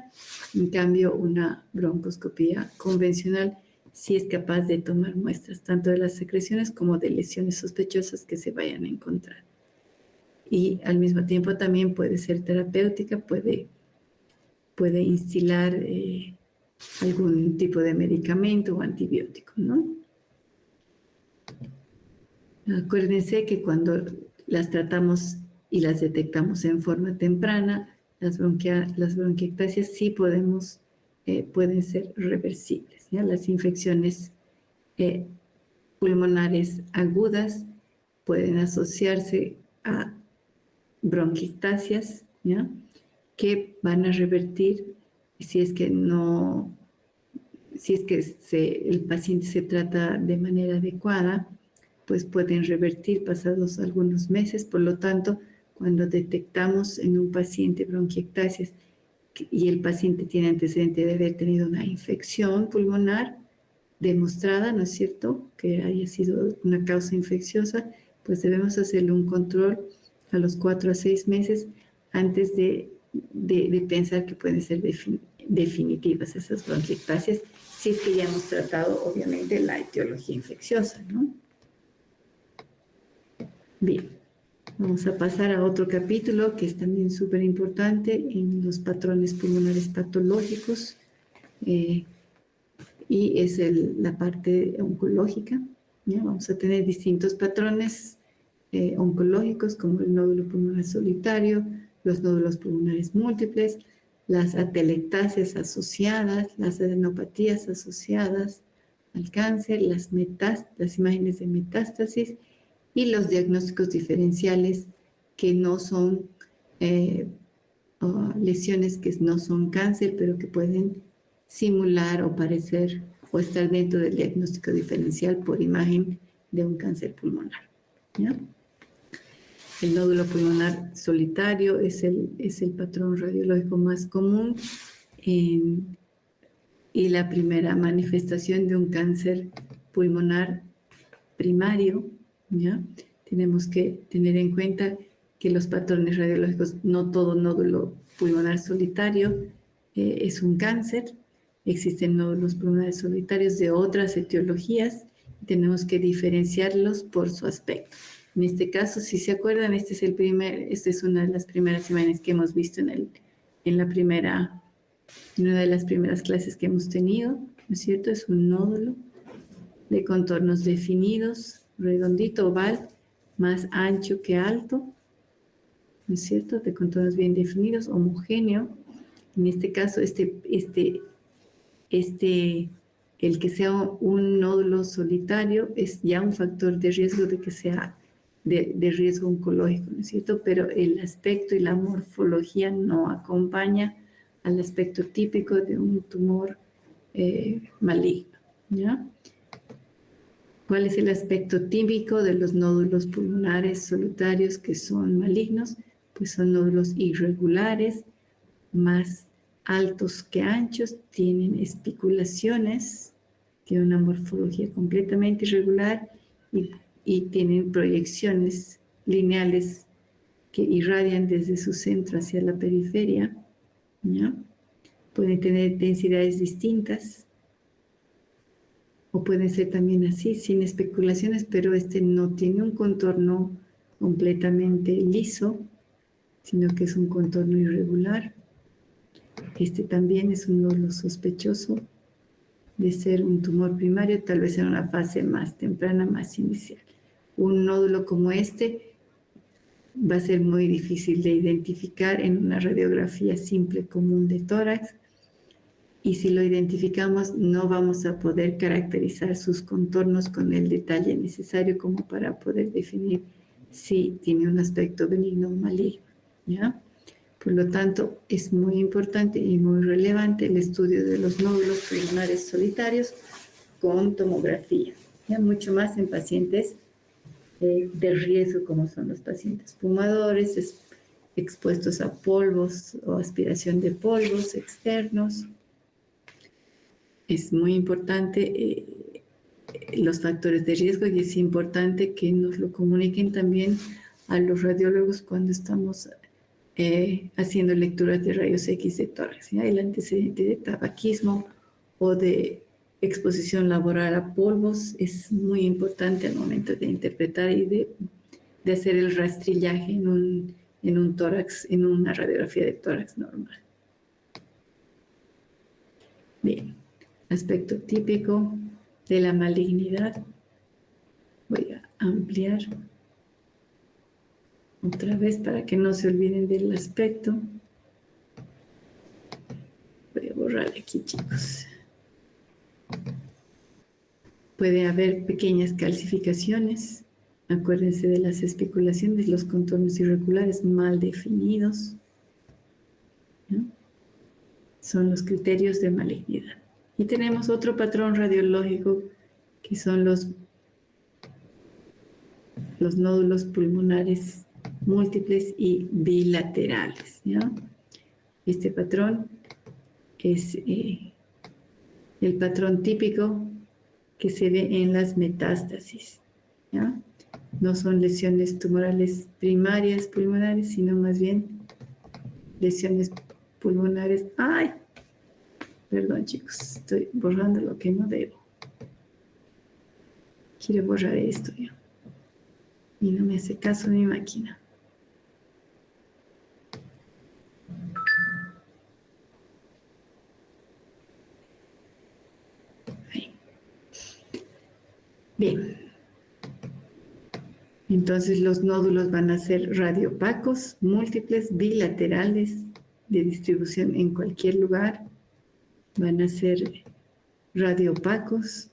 En cambio, una broncoscopía convencional sí es capaz de tomar muestras tanto de las secreciones como de lesiones sospechosas que se vayan a encontrar. Y al mismo tiempo también puede ser terapéutica, puede instilar algún tipo de medicamento o antibiótico, ¿no? Acuérdense que cuando las tratamos y las detectamos en forma temprana, las bronquiectasias sí pueden ser reversibles, ¿ya? Las infecciones pulmonares agudas pueden asociarse a bronquiectasias, ¿ya? Que van a revertir si es que el paciente se trata de manera adecuada, pues pueden revertir pasados algunos meses. Por lo tanto, cuando detectamos en un paciente bronquiectasias y el paciente tiene antecedente de haber tenido una infección pulmonar demostrada, ¿no es cierto?, que haya sido una causa infecciosa, pues debemos hacerle un control a los 4 a 6 meses antes de pensar que pueden ser definitivas esas bronquiectasias, si es que ya hemos tratado, obviamente, la etiología infecciosa, ¿no? Bien, vamos a pasar a otro capítulo que es también súper importante en los patrones pulmonares patológicos, y es la parte oncológica, ¿ya? Vamos a tener distintos patrones oncológicos como el nódulo pulmonar solitario, los nódulos pulmonares múltiples, las atelectasias asociadas, las adenopatías asociadas al cáncer, las imágenes de metástasis y los diagnósticos diferenciales que no son lesiones que no son cáncer, pero que pueden simular o parecer o estar dentro del diagnóstico diferencial por imagen de un cáncer pulmonar, ¿ya? El nódulo pulmonar solitario es el patrón radiológico más común y la primera manifestación de un cáncer pulmonar primario, ¿ya? Tenemos que tener en cuenta que los patrones radiológicos, no todo nódulo pulmonar solitario es un cáncer. Existen nódulos pulmonares solitarios de otras etiologías y tenemos que diferenciarlos por su aspecto. En este caso, si se acuerdan, esta es una de las primeras imágenes que hemos visto en una de las primeras clases que hemos tenido, ¿no es cierto? Es un nódulo de contornos definidos, redondito, oval, más ancho que alto, ¿no es cierto? De contornos bien definidos, homogéneo. En este caso, el que sea un nódulo solitario es ya un factor de riesgo de que sea de riesgo oncológico, ¿no es cierto? Pero el aspecto y la morfología no acompaña al aspecto típico de un tumor maligno, ¿ya? ¿Cuál es el aspecto típico de los nódulos pulmonares solitarios que son malignos? Pues son nódulos irregulares, más altos que anchos, tienen espiculaciones, tienen una morfología completamente irregular y tienen proyecciones lineales que irradian desde su centro hacia la periferia, ¿ya? Pueden tener densidades distintas o pueden ser también así, sin especulaciones, pero no tiene un contorno completamente liso, sino que es un contorno irregular. También es un nódulo sospechoso de ser un tumor primario, tal vez en una fase más temprana, más inicial. Un nódulo como va a ser muy difícil de identificar en una radiografía simple común de tórax, y si lo identificamos no vamos a poder caracterizar sus contornos con el detalle necesario como para poder definir si tiene un aspecto benigno o maligno, ¿ya? Por lo tanto, es muy importante y muy relevante el estudio de los nódulos pulmonares solitarios con tomografía, ya mucho más en pacientes de riesgo como son los pacientes fumadores, expuestos a polvos o aspiración de polvos externos. Es muy importante los factores de riesgo y es importante que nos lo comuniquen también a los radiólogos cuando estamos haciendo lecturas de rayos X de tórax, ¿ya? El antecedente de tabaquismo o de exposición laboral a polvos es muy importante al momento de interpretar y de hacer el rastrillaje en un tórax, en una radiografía de tórax normal. Bien, aspecto típico de la malignidad. Voy a ampliar otra vez para que no se olviden del aspecto. Voy a borrar aquí, chicos. Puede haber pequeñas calcificaciones. Acuérdense de las especulaciones, los contornos irregulares mal definidos, ¿no? Son los criterios de malignidad. Y tenemos otro patrón radiológico que son los nódulos pulmonares múltiples y bilaterales, ¿ya? Este patrón es el patrón típico que se ve en las metástasis, ¿ya? No son lesiones tumorales primarias pulmonares, sino más bien lesiones pulmonares. ¡Ay! Perdón, chicos, estoy borrando lo que no debo. Quiero borrar esto ya. Y no me hace caso mi máquina. Ahí. Bien. Entonces los nódulos van a ser radiopacos, múltiples, bilaterales, de distribución en cualquier lugar. Van a ser radiopacos.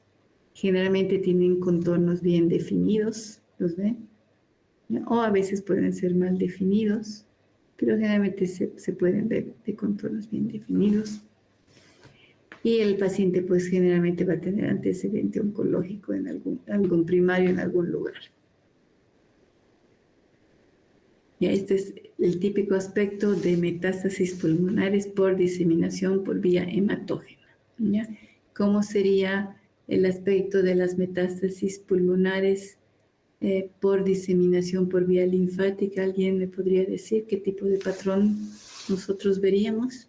Generalmente tienen contornos bien definidos, ¿los ven? O a veces pueden ser mal definidos, pero generalmente se pueden ver de contornos bien definidos. Y el paciente pues generalmente va a tener antecedente oncológico en algún primario en algún lugar. Ya este es el típico aspecto de metástasis pulmonares por diseminación por vía hematógena, ¿ya? ¿Cómo sería el aspecto de las metástasis pulmonares por diseminación por vía linfática? ¿Alguien me podría decir qué tipo de patrón nosotros veríamos?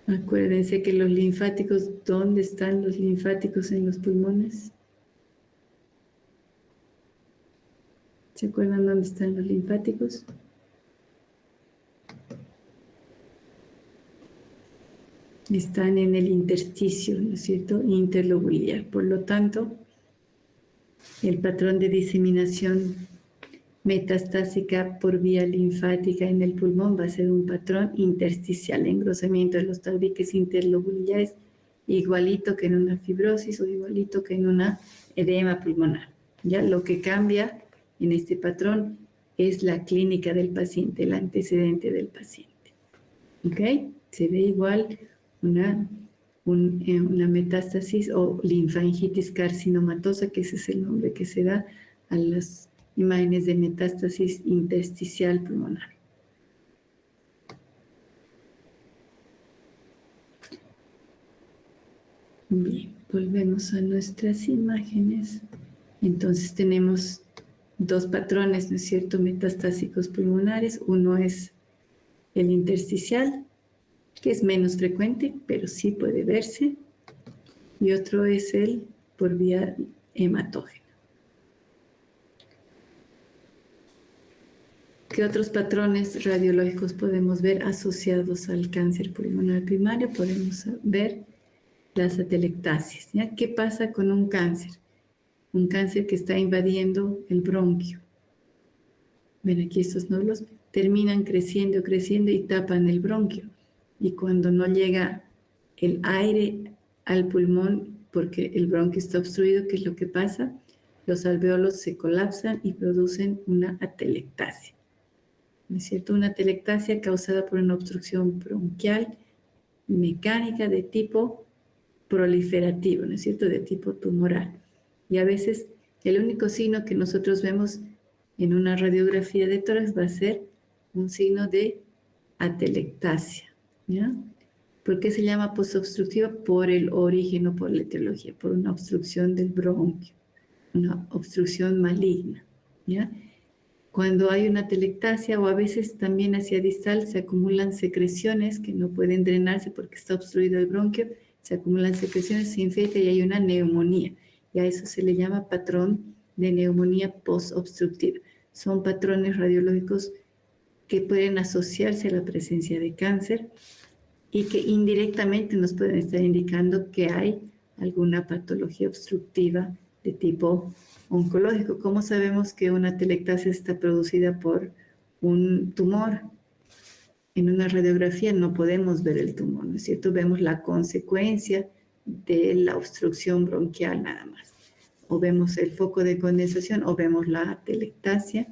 Acuérdense que los linfáticos, ¿dónde están los linfáticos en los pulmones? ¿Se acuerdan dónde están los linfáticos? Están en el intersticio, ¿no es cierto? Interlobular. Por lo tanto, el patrón de diseminación metastásica por vía linfática en el pulmón va a ser un patrón intersticial, engrosamiento de los tabiques interlobulares, igualito que en una fibrosis o igualito que en una edema pulmonar. Ya lo que cambia en este patrón es la clínica del paciente, el antecedente del paciente. ¿Ok? Se ve igual una metástasis o linfangitis carcinomatosa, que ese es el nombre que se da a las imágenes de metástasis intersticial pulmonar. Bien, volvemos a nuestras imágenes. Entonces tenemos dos patrones, ¿no es cierto?, metastásicos pulmonares. Uno es el intersticial, que es menos frecuente, pero sí puede verse. Y otro es el por vía hematógena. ¿Qué otros patrones radiológicos podemos ver asociados al cáncer pulmonar primario? Podemos ver las atelectasias, ¿ya? ¿Qué pasa con un cáncer? Un cáncer que está invadiendo el bronquio. Ven aquí estos nódulos terminan creciendo y tapan el bronquio. Y cuando no llega el aire al pulmón porque el bronquio está obstruido, ¿qué es lo que pasa? los alvéolos se colapsan y producen una atelectasia. ¿No es cierto? Una atelectasia causada por una obstrucción bronquial mecánica de tipo proliferativo, ¿no es cierto?, de tipo tumoral. Y a veces el único signo que nosotros vemos en una radiografía de tórax va a ser un signo de atelectasia, ¿ya? ¿Por qué se llama posobstructiva? Por el origen o por la etiología, por una obstrucción del bronquio, una obstrucción maligna, ¿ya? Cuando hay una atelectasia o a veces también hacia distal se acumulan secreciones que no pueden drenarse porque está obstruido el bronquio, se acumulan secreciones, se infecta y hay una neumonía. Y a eso se le llama patrón de neumonía posobstructiva. Son patrones radiológicos que pueden asociarse a la presencia de cáncer y que indirectamente nos pueden estar indicando que hay alguna patología obstructiva de tipo oncológico. ¿Cómo sabemos que una atelectasia está producida por un tumor? En una radiografía no podemos ver el tumor, ¿no es cierto? Vemos la consecuencia de la obstrucción bronquial nada más. O vemos el foco de condensación o vemos la atelectasia.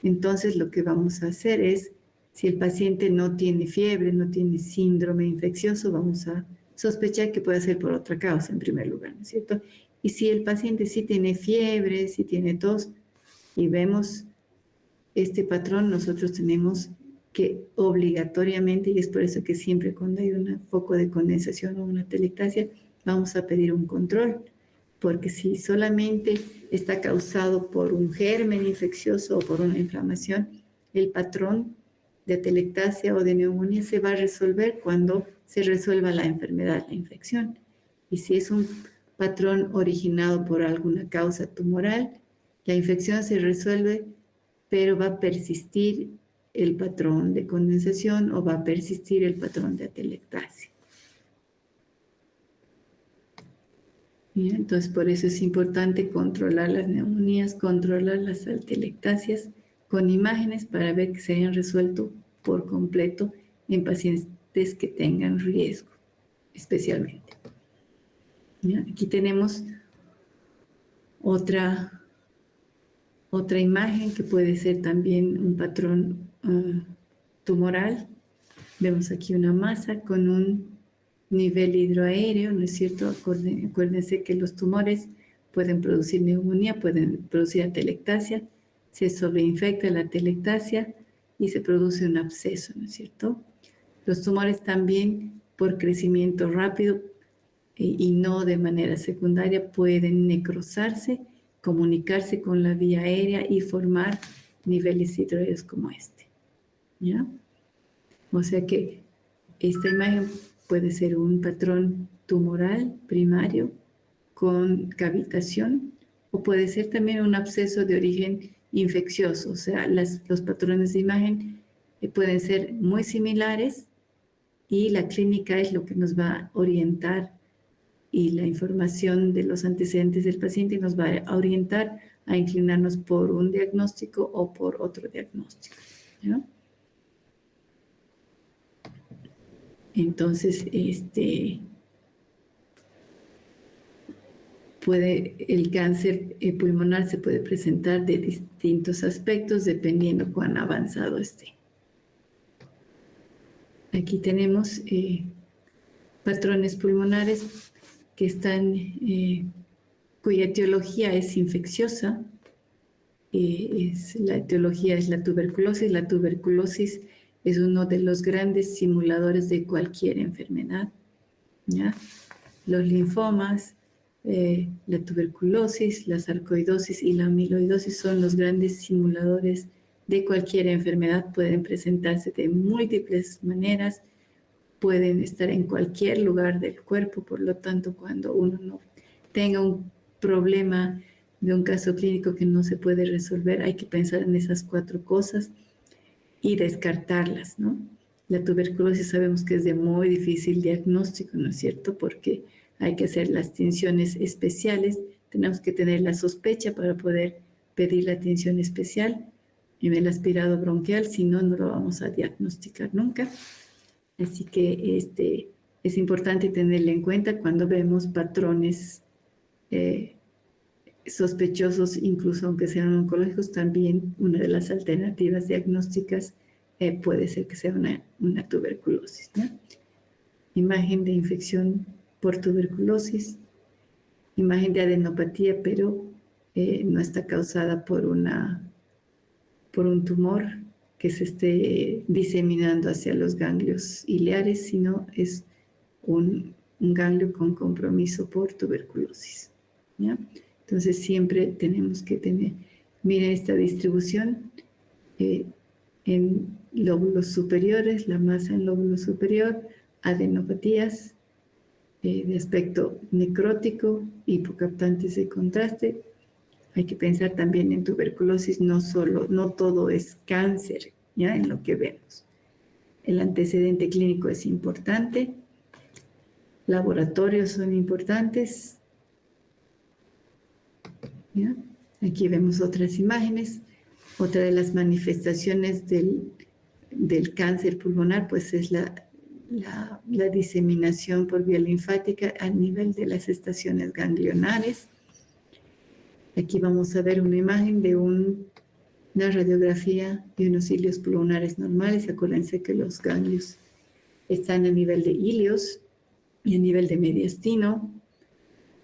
Entonces lo que vamos a hacer es, si el paciente no tiene fiebre, no tiene síndrome infeccioso, vamos a sospechar que puede ser por otra causa en primer lugar, ¿no es cierto? Y si el paciente sí tiene fiebre, sí tiene tos, y vemos este patrón, nosotros tenemos que obligatoriamente, y es por eso que siempre cuando hay un foco de condensación o una atelectasia, vamos a pedir un control, porque si solamente está causado por un germen infeccioso o por una inflamación, el patrón de atelectasia o de neumonía se va a resolver cuando se resuelva la enfermedad, la infección. Y si es un patrón originado por alguna causa tumoral, la infección se resuelve, pero va a persistir el patrón de condensación o va a persistir el patrón de atelectasia. Bien, entonces, por eso es importante controlar las neumonías, controlar las atelectasias con imágenes para ver que se hayan resuelto por completo en pacientes que tengan riesgo, especialmente. Bien, aquí tenemos otra imagen que puede ser también un patrón tumoral. Vemos aquí una masa con un nivel hidroaéreo, ¿no es cierto? Acuérdense que los tumores pueden producir neumonía, pueden producir atelectasia, se sobreinfecta la atelectasia y se produce un absceso, ¿no es cierto? Los tumores también, por crecimiento rápido y no de manera secundaria, pueden necrosarse, comunicarse con la vía aérea y formar niveles hidroaéreos como este, ¿ya? O sea que esta imagen puede ser un patrón tumoral primario con cavitación o puede ser también un absceso de origen infeccioso. O sea, los patrones de imagen pueden ser muy similares y la clínica es lo que nos va a orientar y la información de los antecedentes del paciente nos va a orientar a inclinarnos por un diagnóstico o por otro diagnóstico, ¿no? Entonces, el cáncer pulmonar se puede presentar de distintos aspectos dependiendo cuán avanzado esté. Aquí tenemos patrones pulmonares que están, cuya etiología es infecciosa. La etiología es la tuberculosis. La tuberculosis es uno de los grandes simuladores de cualquier enfermedad, ¿ya? Los linfomas, la tuberculosis, la sarcoidosis y la amiloidosis son los grandes simuladores de cualquier enfermedad. Pueden presentarse de múltiples maneras, pueden estar en cualquier lugar del cuerpo. Por lo tanto, cuando uno no tenga un problema de un caso clínico que no se puede resolver, hay que pensar en esas 4 cosas y descartarlas, ¿no? La tuberculosis sabemos que es de muy difícil diagnóstico, ¿no es cierto? Porque hay que hacer las tinciones especiales, tenemos que tener la sospecha para poder pedir la tinción especial en el aspirado bronquial, si no, no lo vamos a diagnosticar nunca. Así que es importante tenerlo en cuenta cuando vemos patrones sospechosos, incluso aunque sean oncológicos, también una de las alternativas diagnósticas puede ser que sea una tuberculosis, ¿no? Imagen de infección por tuberculosis, imagen de adenopatía, pero no está causada por un tumor que se esté diseminando hacia los ganglios ileares, sino es un ganglio con compromiso por tuberculosis, ¿ya? Entonces siempre tenemos que tener, miren esta distribución en lóbulos superiores, la masa en lóbulo superior, adenopatías de aspecto necrótico, hipocaptantes de contraste. Hay que pensar también en tuberculosis, no todo es cáncer, ¿ya? En lo que vemos. El antecedente clínico es importante, laboratorios son importantes, ¿ya? Aquí vemos otras imágenes. Otra de las manifestaciones del cáncer pulmonar, pues es la diseminación por vía linfática a nivel de las estaciones ganglionares. Aquí vamos a ver una imagen de una radiografía de unos ilios pulmonares normales. Acuérdense que los ganglios están a nivel de ilios y a nivel de mediastino.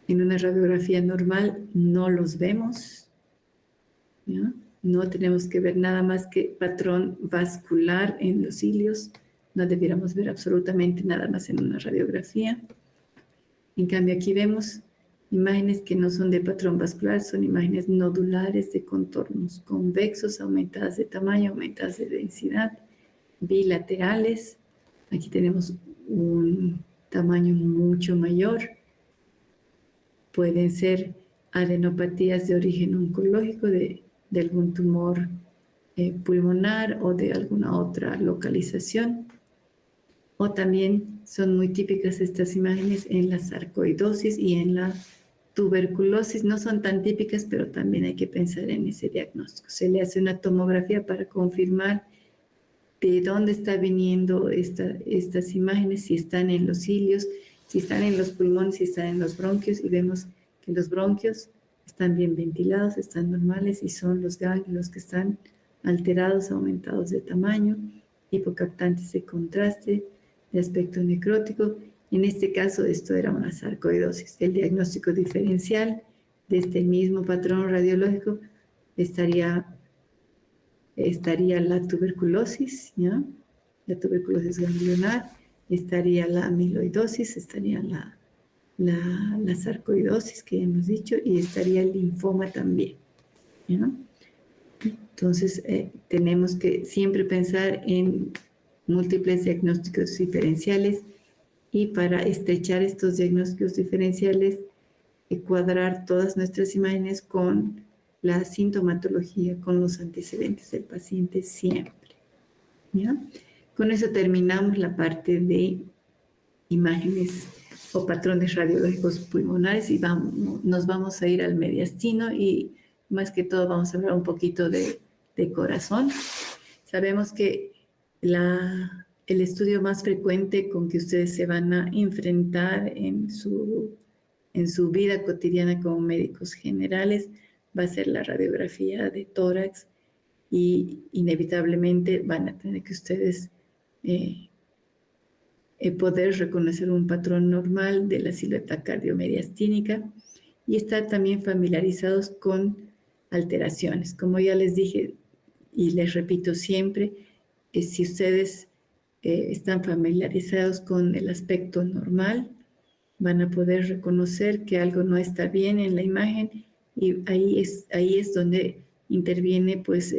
En una radiografía normal no los vemos, ¿ya? No tenemos que ver nada más que patrón vascular en los ilios. No debiéramos ver absolutamente nada más en una radiografía. En cambio, aquí vemos imágenes que no son de patrón vascular, son imágenes nodulares de contornos convexos, aumentadas de tamaño, aumentadas de densidad, bilaterales. Aquí tenemos un tamaño mucho mayor. Pueden ser adenopatías de origen oncológico, de algún tumor pulmonar o de alguna otra localización. O también son muy típicas estas imágenes en la sarcoidosis y en la tuberculosis. No son tan típicas, pero también hay que pensar en ese diagnóstico. Se le hace una tomografía para confirmar de dónde está viniendo estas imágenes, si están en los cilios, si están en los pulmones, si están en los bronquios, y vemos que los bronquios están bien ventilados, están normales, y son los ganglios que están alterados, aumentados de tamaño, hipocaptantes de contraste, de aspecto necrótico. En este caso, esto era una sarcoidosis. El diagnóstico diferencial de este mismo patrón radiológico estaría la tuberculosis, ¿ya? La tuberculosis ganglionar, estaría la amiloidosis, estaría la sarcoidosis que ya hemos dicho, y estaría el linfoma también, ¿ya? Entonces, tenemos que siempre pensar en múltiples diagnósticos diferenciales, y para estrechar estos diagnósticos diferenciales, cuadrar todas nuestras imágenes con la sintomatología, con los antecedentes del paciente siempre, ¿ya? Con eso terminamos la parte de imágenes o patrones radiológicos pulmonares, y nos vamos a ir al mediastino, y más que todo vamos a hablar un poquito de corazón. Sabemos que el estudio más frecuente con que ustedes se van a enfrentar en su vida cotidiana como médicos generales va a ser la radiografía de tórax, y inevitablemente van a tener que ustedes poder reconocer un patrón normal de la silueta cardiomediastínica y estar también familiarizados con alteraciones. Como ya les dije y les repito siempre, si ustedes están familiarizados con el aspecto normal, van a poder reconocer que algo no está bien en la imagen, y ahí es donde interviene pues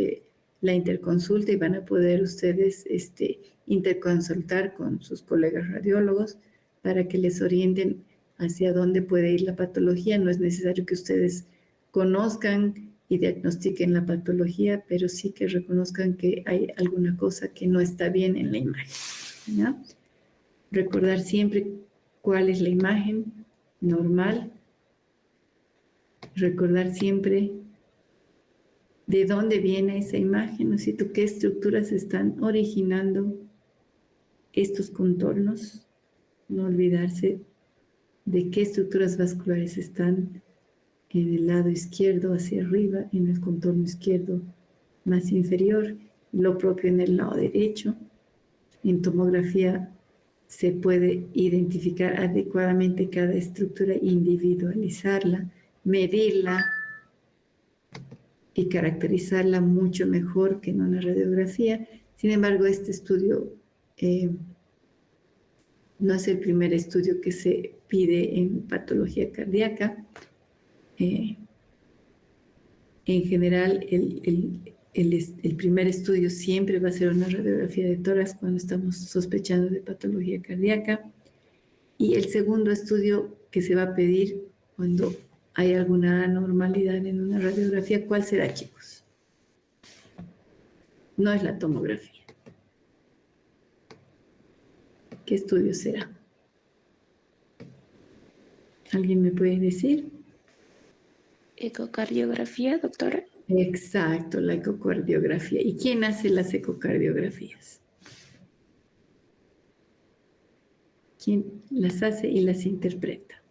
la interconsulta, y van a poder ustedes interconsultar con sus colegas radiólogos para que les orienten hacia dónde puede ir la patología. No es necesario que ustedes conozcan y diagnostiquen la patología, pero sí que reconozcan que hay alguna cosa que no está bien en la imagen, ¿ya? Recordar siempre cuál es la imagen normal, recordar siempre de dónde viene esa imagen, ¿no es cierto? ¿Qué estructuras están originando estos contornos? No olvidarse de qué estructuras vasculares están en el lado izquierdo hacia arriba, en el contorno izquierdo más inferior, lo propio en el lado derecho. En tomografía se puede identificar adecuadamente cada estructura, individualizarla, medirla y caracterizarla mucho mejor que en una radiografía. Sin embargo, este estudio no es el primer estudio que se pide en patología cardíaca. En general, el primer estudio siempre va a ser una radiografía de tórax cuando estamos sospechando de patología cardíaca. Y el segundo estudio que se va a pedir cuando hay alguna anormalidad en una radiografía, ¿cuál será, chicos? No es la tomografía. ¿Qué estudio será? ¿Alguien me puede decir? Ecocardiografía, doctora. Exacto, la ecocardiografía. ¿Y quién hace las ecocardiografías? ¿Quién las hace y las interpreta?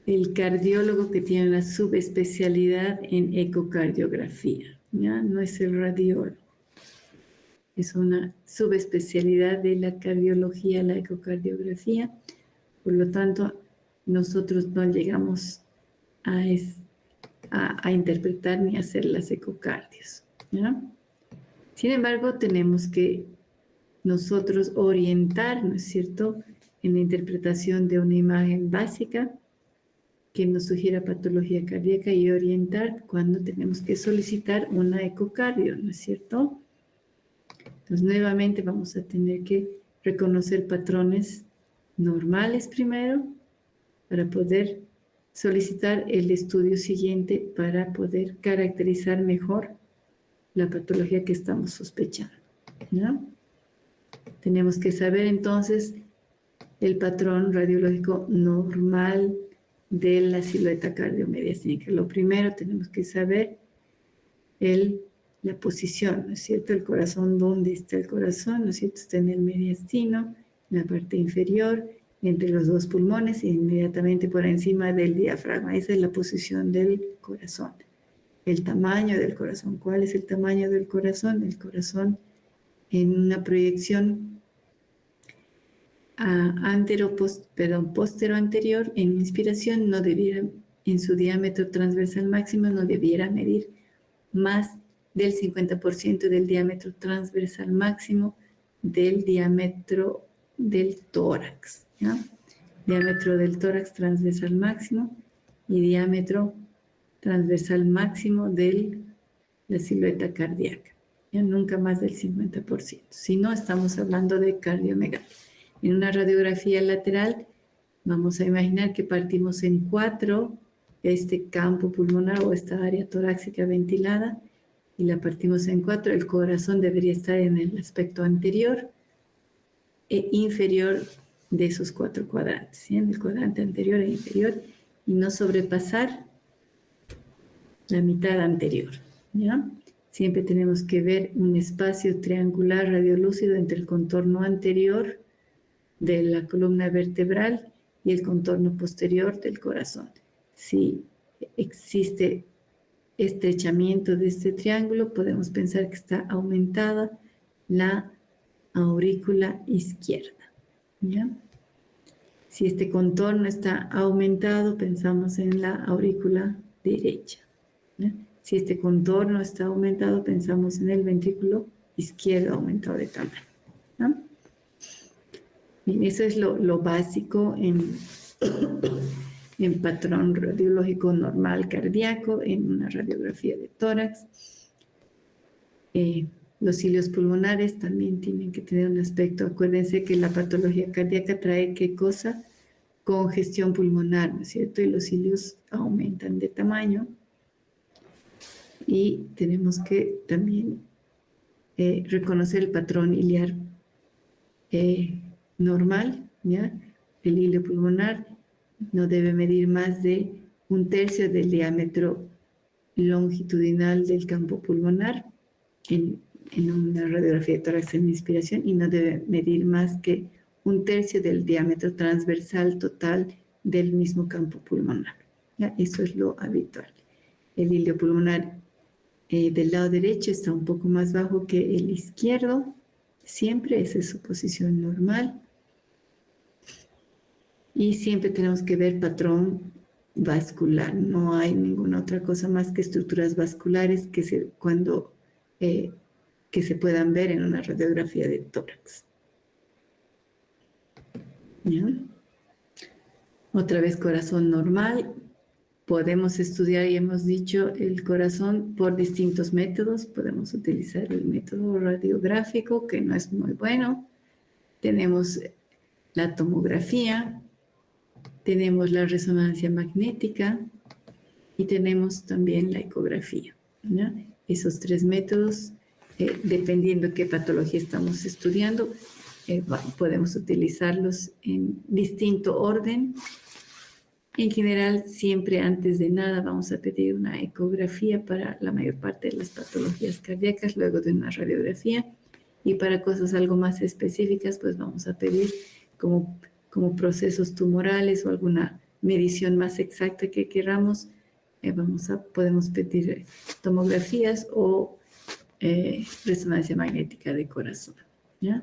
El cardiólogo que tiene una subespecialidad en ecocardiografía, ¿ya? No es el radiólogo. Es una subespecialidad de la cardiología, la ecocardiografía. Por lo tanto, nosotros no llegamos a interpretar ni a hacer las ecocardios, ¿ya? Sin embargo, tenemos que nosotros orientar, ¿no es cierto?, en la interpretación de una imagen básica que nos sugiera patología cardíaca y orientar cuando tenemos que solicitar una ecocardio, ¿no es cierto? Entonces, nuevamente vamos a tener que reconocer patrones normales primero para poder solicitar el estudio siguiente para poder caracterizar mejor la patología que estamos sospechando, ¿no? Tenemos que saber entonces el patrón radiológico normal de la silueta cardiomediastínica. Lo primero tenemos que saber la posición, ¿no es cierto? El corazón, ¿dónde está el corazón? ¿No es cierto? Está en el mediastino, en la parte inferior, entre los dos pulmones e inmediatamente por encima del diafragma. Esa es la posición del corazón. El tamaño del corazón. ¿Cuál es el tamaño del corazón? El corazón en una proyección postero-anterior, en inspiración no debiera, en su diámetro transversal máximo, no debiera medir más del 50% del diámetro transversal máximo del diámetro del tórax, ¿ya? Diámetro del tórax transversal máximo y diámetro transversal máximo de la silueta cardíaca, ¿ya? Nunca más del 50%. Si no, estamos hablando de cardiomegalia. En una radiografía lateral, vamos a imaginar que partimos en 4 este campo pulmonar o esta área torácica ventilada y la partimos en 4. El corazón debería estar en el aspecto anterior e inferior de esos 4 cuadrantes, ¿sí? En el cuadrante anterior e inferior, y no sobrepasar la mitad anterior, ¿ya? Siempre tenemos que ver un espacio triangular radiolúcido entre el contorno anterior de la columna vertebral y el contorno posterior del corazón. Si existe estrechamiento de este triángulo, podemos pensar que está aumentada la aurícula izquierda, ¿ya? Si este contorno está aumentado, pensamos en la aurícula derecha, ¿ya? Si este contorno está aumentado, pensamos en el ventrículo izquierdo aumentado de tamaño, ¿no? Bien, eso es lo básico en patrón radiológico normal cardíaco, en una radiografía de tórax. Los cilios pulmonares también tienen que tener un aspecto. Acuérdense que la patología cardíaca trae ¿qué cosa? Congestión pulmonar, ¿no es cierto? Y los cilios aumentan de tamaño. Y tenemos que también reconocer el patrón iliar normal, ¿ya? El hilio pulmonar no debe medir más de 1/3 del diámetro longitudinal del campo pulmonar en en una radiografía de tórax en inspiración y no debe medir más que 1/3 del diámetro transversal total del mismo campo pulmonar. ¿Ya? Eso es lo habitual. El hilio pulmonar del lado derecho está un poco más bajo que el izquierdo. Siempre esa es su posición normal. Y siempre tenemos que ver patrón vascular. No hay ninguna otra cosa más que estructuras vasculares que se puedan ver en una radiografía de tórax. ¿Ya? Otra vez corazón normal. Podemos estudiar, y hemos dicho, el corazón por distintos métodos. Podemos utilizar el método radiográfico, que no es muy bueno. Tenemos la tomografía, tenemos la resonancia magnética y tenemos también la ecografía, ¿no? Esos 3 métodos, dependiendo qué patología estamos estudiando, podemos utilizarlos en distinto orden. En general, siempre antes de nada vamos a pedir una ecografía para la mayor parte de las patologías cardíacas, luego de una radiografía. Y para cosas algo más específicas, pues vamos a pedir como procesos tumorales o alguna medición más exacta que queramos. Podemos pedir tomografías o resonancia magnética de corazón, ¿ya?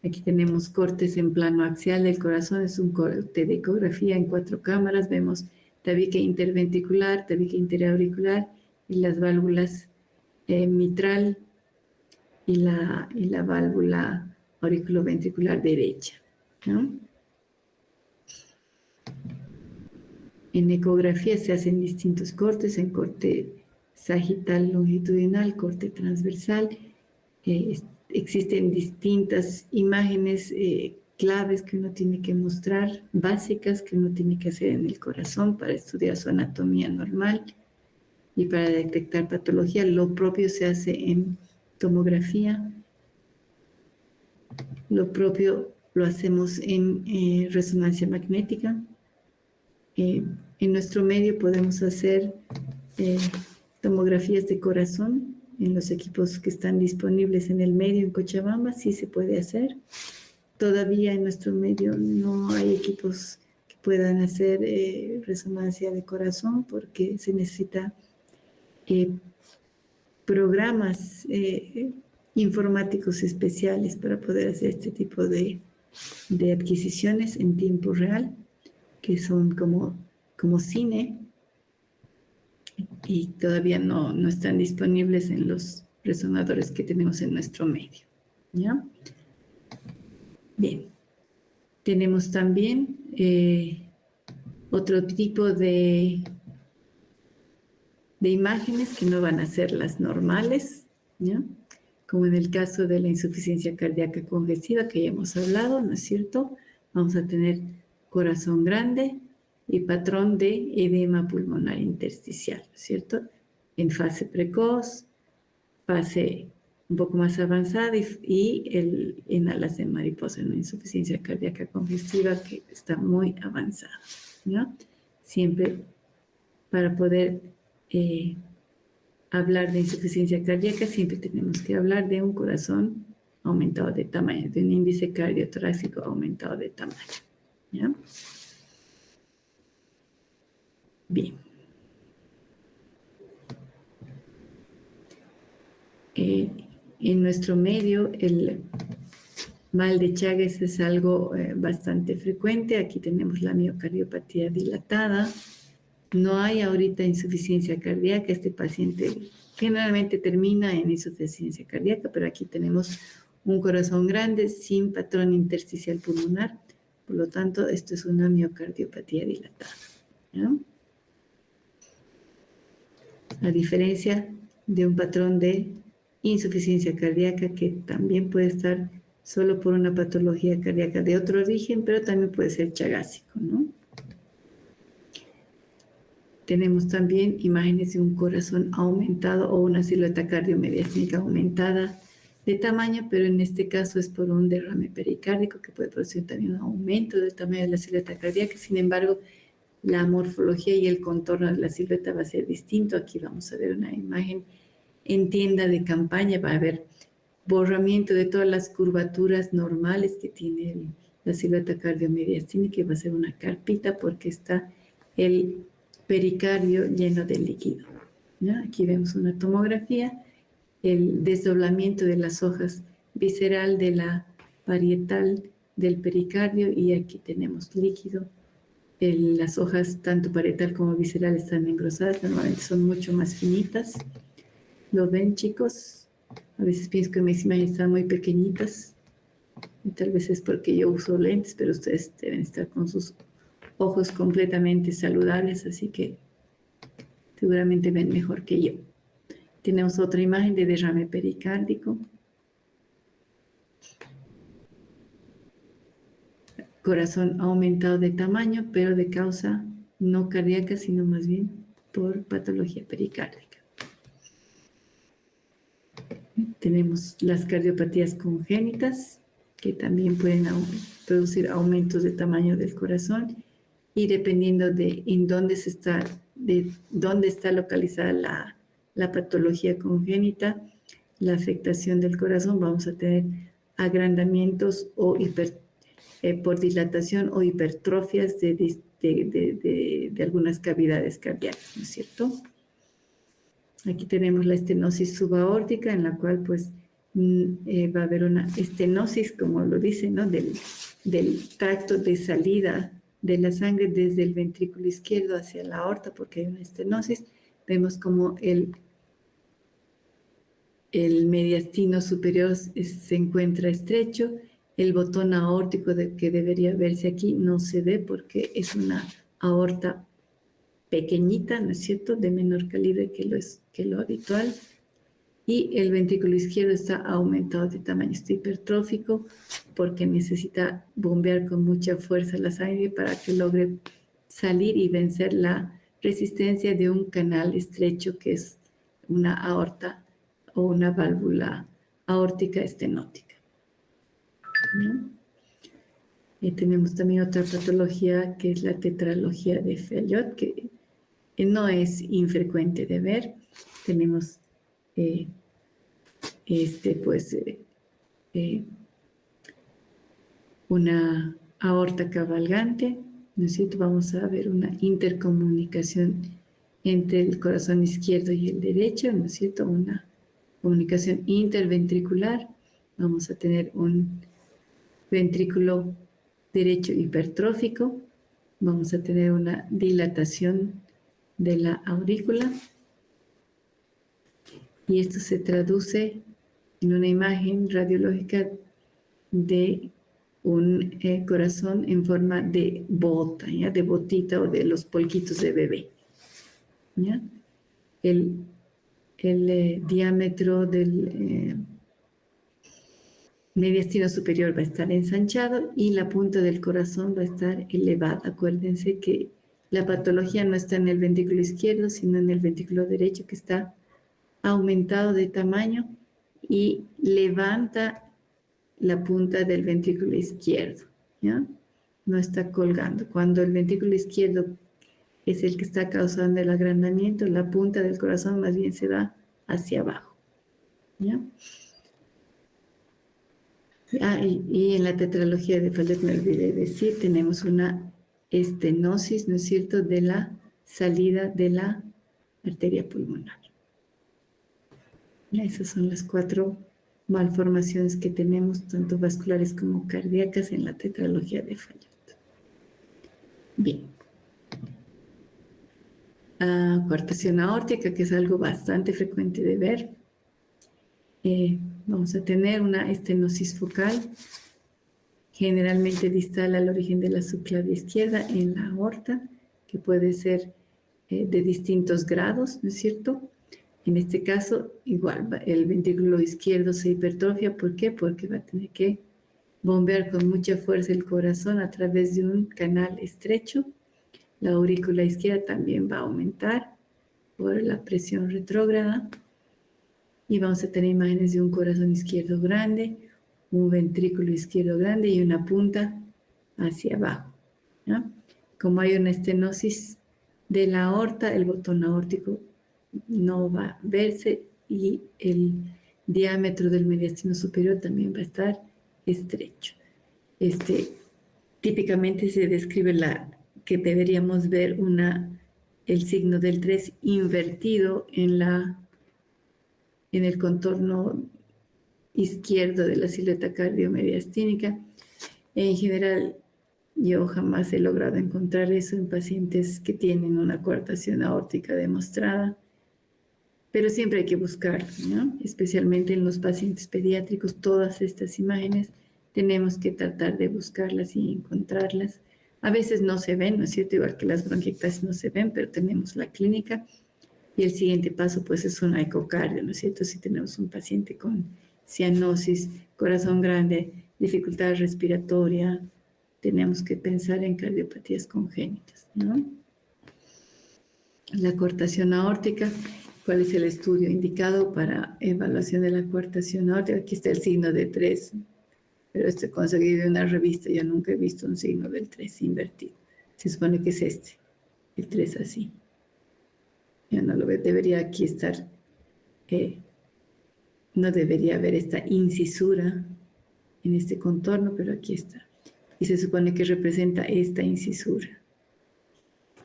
Aquí tenemos cortes en plano axial del corazón, es un corte de ecografía en 4 cámaras. Vemos tabique interventricular, tabique interauricular y las válvulas mitral y la válvula auriculoventricular derecha, ¿no? En ecografía se hacen distintos cortes, en corte sagital longitudinal, corte transversal. Existen distintas imágenes claves que uno tiene que mostrar, básicas que uno tiene que hacer en el corazón para estudiar su anatomía normal y para detectar patología. Lo propio se hace en tomografía, lo propio lo hacemos en resonancia magnética. En nuestro medio podemos hacer tomografías de corazón en los equipos que están disponibles en el medio en Cochabamba, sí se puede hacer. Todavía en nuestro medio no hay equipos que puedan hacer resonancia de corazón porque se necesita programas informáticos especiales para poder hacer este tipo de adquisiciones en tiempo real, que son como cine, y todavía no están disponibles en los resonadores que tenemos en nuestro medio, ¿ya? Bien. Tenemos también otro tipo de imágenes que no van a ser las normales, ¿ya? Como en el caso de la insuficiencia cardíaca congestiva que ya hemos hablado, ¿no es cierto? Vamos a tener corazón grande y patrón de edema pulmonar intersticial, ¿no es cierto? En fase precoz, fase un poco más avanzada y en alas de mariposa, una insuficiencia cardíaca congestiva que está muy avanzada, ¿no? Siempre para poder hablar de insuficiencia cardíaca, siempre tenemos que hablar de un corazón aumentado de tamaño, de un índice cardiotorácico aumentado de tamaño, ¿ya? Bien. En nuestro medio, el mal de Chagas es algo bastante frecuente. Aquí tenemos la miocardiopatía dilatada. No hay ahorita insuficiencia cardíaca. Este paciente generalmente termina en insuficiencia cardíaca, pero aquí tenemos un corazón grande sin patrón intersticial pulmonar. Por lo tanto, esto es una miocardiopatía dilatada, ¿no? A diferencia de un patrón de insuficiencia cardíaca que también puede estar solo por una patología cardíaca de otro origen, pero también puede ser chagásico, ¿no? Tenemos también imágenes de un corazón aumentado o una silueta cardiomediastínica aumentada de tamaño, pero en este caso es por un derrame pericárdico que puede producir también un aumento del tamaño de la silueta cardíaca. Sin embargo, la morfología y el contorno de la silueta va a ser distinto. Aquí vamos a ver una imagen en tienda de campaña va a haber borramiento de todas las curvaturas normales que tiene la silueta cardiomediastina, que va a ser una carpita porque está el pericardio lleno de líquido. ¿Ya? Aquí vemos una tomografía, el desdoblamiento de las hojas visceral de la parietal del pericardio y aquí tenemos líquido. Las hojas, tanto parietal como visceral, están engrosadas, normalmente son mucho más finitas. ¿Lo ven, chicos? A veces pienso que mis imágenes están muy pequeñitas y tal vez es porque yo uso lentes, pero ustedes deben estar con sus ojos completamente saludables, así que seguramente ven mejor que yo. Tenemos otra imagen de derrame pericárdico. Corazón aumentado de tamaño, pero de causa no cardíaca, sino más bien por patología pericárdica. Tenemos las cardiopatías congénitas, que también pueden producir aumentos de tamaño del corazón y dependiendo de dónde está localizada la patología congénita, la afectación del corazón, vamos a tener agrandamientos o por dilatación o hipertrofias de algunas cavidades cardíacas, ¿no es cierto? Aquí tenemos la estenosis subaórtica, en la cual pues va a haber una estenosis, como lo dice, ¿no? Del tracto de salida de la sangre desde el ventrículo izquierdo hacia la aorta, porque hay una estenosis. Vemos como el mediastino superior se encuentra estrecho. El botón aórtico que debería verse aquí no se ve porque es una aorta pequeñita, ¿no es cierto?, de menor calibre que lo habitual. Y el ventrículo izquierdo está aumentado de tamaño, está hipertrófico porque necesita bombear con mucha fuerza la sangre para que logre salir y vencer la resistencia de un canal estrecho que es una aorta o una válvula aórtica estenótica, ¿no? Y tenemos también otra patología que es la tetralogía de Fallot, que no es infrecuente de ver. Tenemos una aorta cabalgante, ¿no es cierto? Vamos a ver una intercomunicación entre el corazón izquierdo y el derecho, ¿no es cierto? Una comunicación interventricular. Vamos a tener un ventrículo derecho hipertrófico. Vamos a tener una dilatación de la aurícula. Y esto se traduce en una imagen radiológica de un corazón en forma de bota, ¿ya? De botita o de los polquitos de bebé, ¿ya? El diámetro del mediastino superior va a estar ensanchado y la punta del corazón va a estar elevada. Acuérdense que la patología no está en el ventrículo izquierdo, sino en el ventrículo derecho, que está aumentado de tamaño y levanta la punta del ventrículo izquierdo, ¿ya? No está colgando. Cuando el ventrículo izquierdo es el que está causando el agrandamiento, la punta del corazón más bien se va hacia abajo, ¿ya? Y en la tetralogía de Fallot, me olvidé decir, tenemos una estenosis, ¿no es cierto?, de la salida de la arteria pulmonar. Esas son las 4 malformaciones que tenemos, tanto vasculares como cardíacas, en la tetralogía de Fallot. Bien. Coartación aórtica, que es algo bastante frecuente de ver. Vamos a tener una estenosis focal, generalmente distal al origen de la subclavia izquierda en la aorta, que puede ser de distintos grados, ¿no es cierto? En este caso, igual, el ventrículo izquierdo se hipertrofia. ¿Por qué? Porque va a tener que bombear con mucha fuerza el corazón a través de un canal estrecho. La aurícula izquierda también va a aumentar por la presión retrógrada. Y vamos a tener imágenes de un corazón izquierdo grande, un ventrículo izquierdo grande y una punta hacia abajo, ¿no? Como hay una estenosis de la aorta, el botón aórtico no va a verse y el diámetro del mediastino superior también va a estar estrecho. Típicamente se describe que deberíamos ver el signo del 3 invertido en el contorno izquierdo de la silueta cardiomediastínica. En general, yo jamás he logrado encontrar eso en pacientes que tienen una coartación aórtica demostrada, pero siempre hay que buscar, ¿no? Especialmente en los pacientes pediátricos, todas estas imágenes tenemos que tratar de buscarlas y encontrarlas. A veces no se ven, ¿no es cierto? Igual que las bronquiectasias no se ven, pero tenemos la clínica. Y el siguiente paso, pues, es un ecocardio, ¿no es cierto? Si tenemos un paciente con cianosis, corazón grande, dificultad respiratoria, tenemos que pensar en cardiopatías congénitas, ¿no? La coartación aórtica, ¿cuál es el estudio indicado para evaluación de la coartación aórtica? Aquí está el signo de 3, pero este conseguí de una revista, yo nunca he visto un signo del 3 invertido. Se supone que es el 3 así. Ya no lo veo, debería aquí estar, no debería haber esta incisura en este contorno, pero aquí está. Y se supone que representa esta incisura,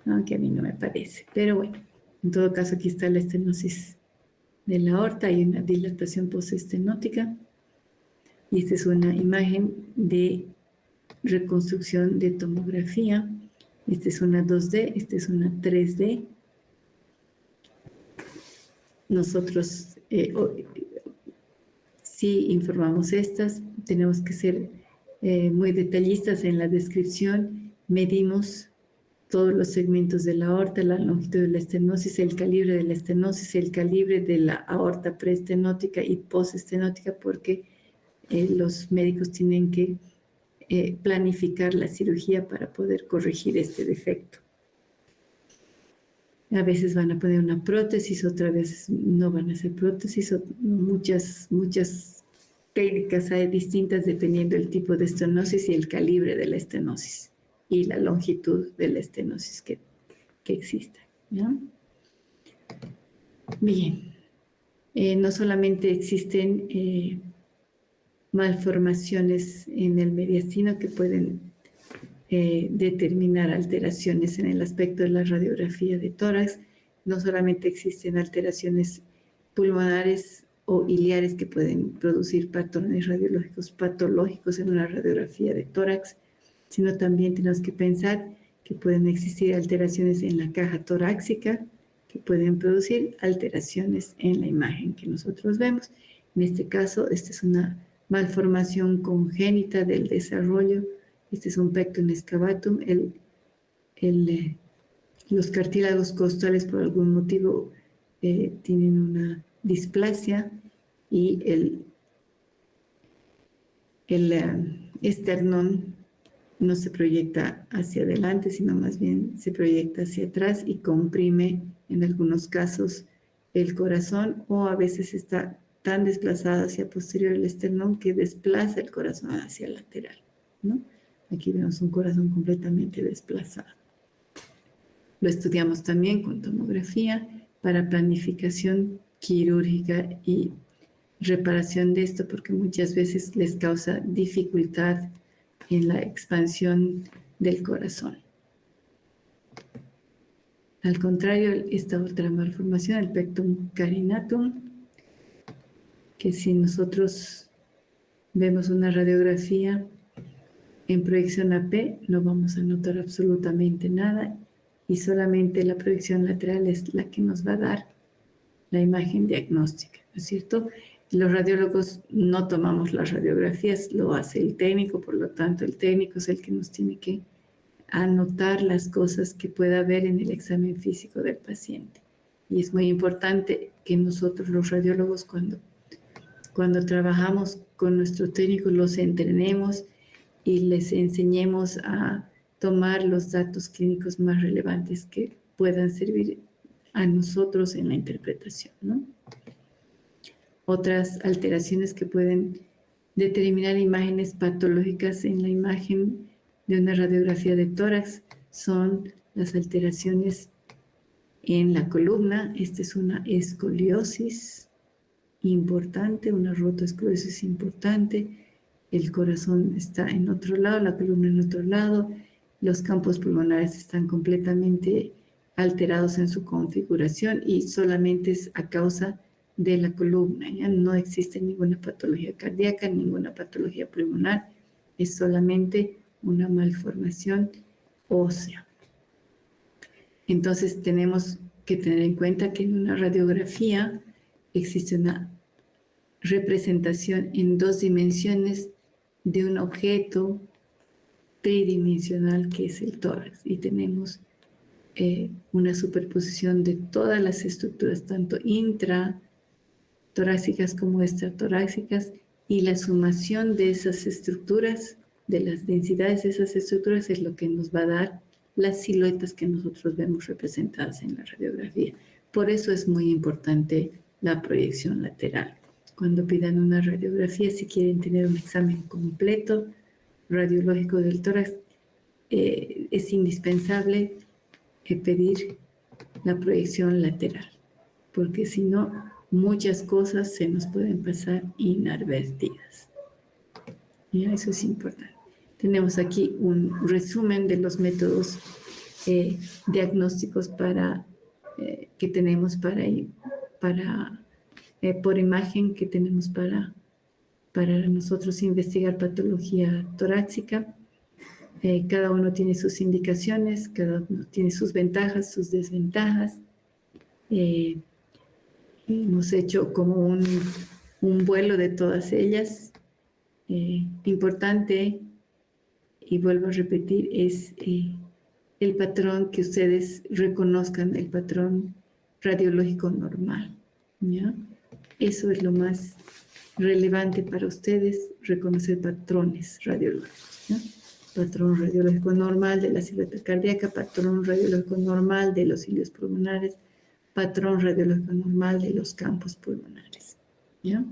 aunque a mí no me parece. Pero bueno, en todo caso aquí está la estenosis de la aorta, hay una dilatación postestenótica. Y esta es una imagen de reconstrucción de tomografía. Esta es una 2D, esta es una 3D. Nosotros sí informamos estas, tenemos que ser muy detallistas en la descripción, medimos todos los segmentos de la aorta, la longitud de la estenosis, el calibre de la estenosis, el calibre de la aorta preestenótica y postestenótica, porque los médicos tienen que planificar la cirugía para poder corregir este defecto. A veces van a poner una prótesis, otras veces no van a hacer prótesis, muchas técnicas hay distintas dependiendo del tipo de estenosis y el calibre de la estenosis y la longitud de la estenosis que exista, ¿no? Bien, no solamente existen malformaciones en el mediastino que pueden determinar alteraciones en el aspecto de la radiografía de tórax. No solamente existen alteraciones pulmonares o iliares que pueden producir patrones radiológicos patológicos en una radiografía de tórax, sino también tenemos que pensar que pueden existir alteraciones en la caja torácica que pueden producir alteraciones en la imagen que nosotros vemos. En este caso, esta es una malformación congénita del desarrollo. Este es un pecten excavatum. Los cartílagos costales por algún motivo tienen una displasia y el esternón no se proyecta hacia adelante, sino más bien se proyecta hacia atrás y comprime en algunos casos el corazón, o a veces está tan desplazado hacia posterior el esternón que desplaza el corazón hacia lateral, ¿no? Aquí vemos un corazón completamente desplazado. Lo estudiamos también con tomografía para planificación quirúrgica y reparación de esto, porque muchas veces les causa dificultad en la expansión del corazón. Al contrario, esta otra malformación, el pecten carinatum, que si nosotros vemos una radiografía en proyección AP, no vamos a notar absolutamente nada y solamente la proyección lateral es la que nos va a dar la imagen diagnóstica, ¿no es cierto? Los radiólogos no tomamos las radiografías, lo hace el técnico, por lo tanto el técnico es el que nos tiene que anotar las cosas que pueda ver en el examen físico del paciente. Y es muy importante que nosotros los radiólogos cuando trabajamos con nuestro técnico los entrenemos y les enseñemos a tomar los datos clínicos más relevantes que puedan servir a nosotros en la interpretación, ¿no? Otras alteraciones que pueden determinar imágenes patológicas en la imagen de una radiografía de tórax son las alteraciones en la columna. Esta es una escoliosis, importante, una rotoesclerosis importante, el corazón está en otro lado, la columna en otro lado, los campos pulmonares están completamente alterados en su configuración y solamente es a causa de la columna, ¿ya? No existe ninguna patología cardíaca, ninguna patología pulmonar, es solamente una malformación ósea. Entonces tenemos que tener en cuenta que en una radiografía existe una representación en 2 dimensiones de un objeto tridimensional que es el tórax y tenemos una superposición de todas las estructuras, tanto intratorácicas como extratorácicas, y la sumación de esas estructuras, de las densidades de esas estructuras, es lo que nos va a dar las siluetas que nosotros vemos representadas en la radiografía. Por eso es muy importante la proyección lateral. Cuando pidan una radiografía, si quieren tener un examen completo radiológico del tórax, es indispensable pedir la proyección lateral, porque si no, muchas cosas se nos pueden pasar inadvertidas. ¿Ya? Eso es importante. Tenemos aquí un resumen de los métodos diagnósticos que tenemos por imagen que tenemos para nosotros investigar patología torácica. Cada uno tiene sus indicaciones, cada uno tiene sus ventajas, sus desventajas. Hemos hecho como un vuelo de todas ellas. Importante, y vuelvo a repetir, es el patrón que ustedes reconozcan, el patrón radiológico normal, ¿ya? Eso es lo más relevante para ustedes, reconocer patrones radiológicos, ¿ya? Patrón radiológico normal de la silueta cardíaca, patrón radiológico normal de los cilios pulmonares, patrón radiológico normal de los campos pulmonares, ¿ya?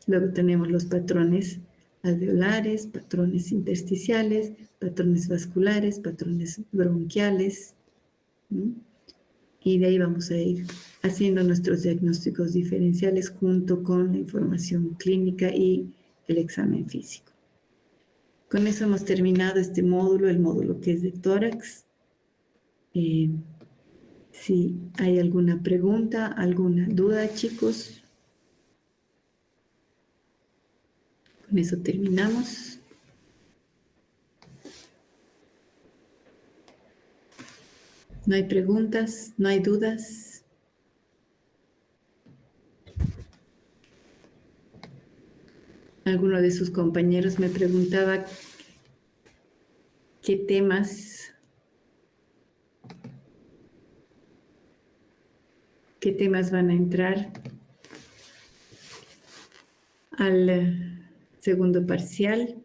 Luego tenemos los patrones alveolares, patrones intersticiales, patrones vasculares, patrones bronquiales, ¿no? Y de ahí vamos a ir haciendo nuestros diagnósticos diferenciales junto con la información clínica y el examen físico. Con eso hemos terminado este módulo, el módulo que es de tórax. Si hay alguna pregunta, alguna duda, chicos. Con eso terminamos. No hay preguntas, no hay dudas. Alguno de sus compañeros me preguntaba qué temas van a entrar al segundo parcial.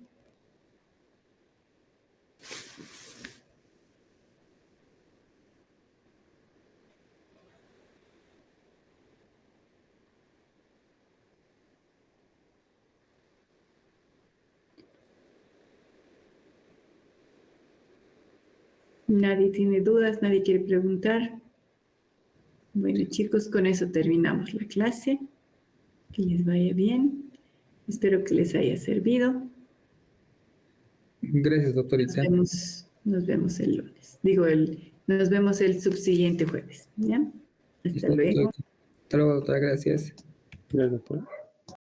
Nadie tiene dudas, nadie quiere preguntar. Bueno, chicos, con eso terminamos la clase. Que les vaya bien. Espero que les haya servido. Gracias, doctor Itzá. Nos vemos el lunes. Nos vemos el subsiguiente jueves. ¿Ya? Hasta luego. Hasta luego, doctora. Gracias. Gracias, doctor.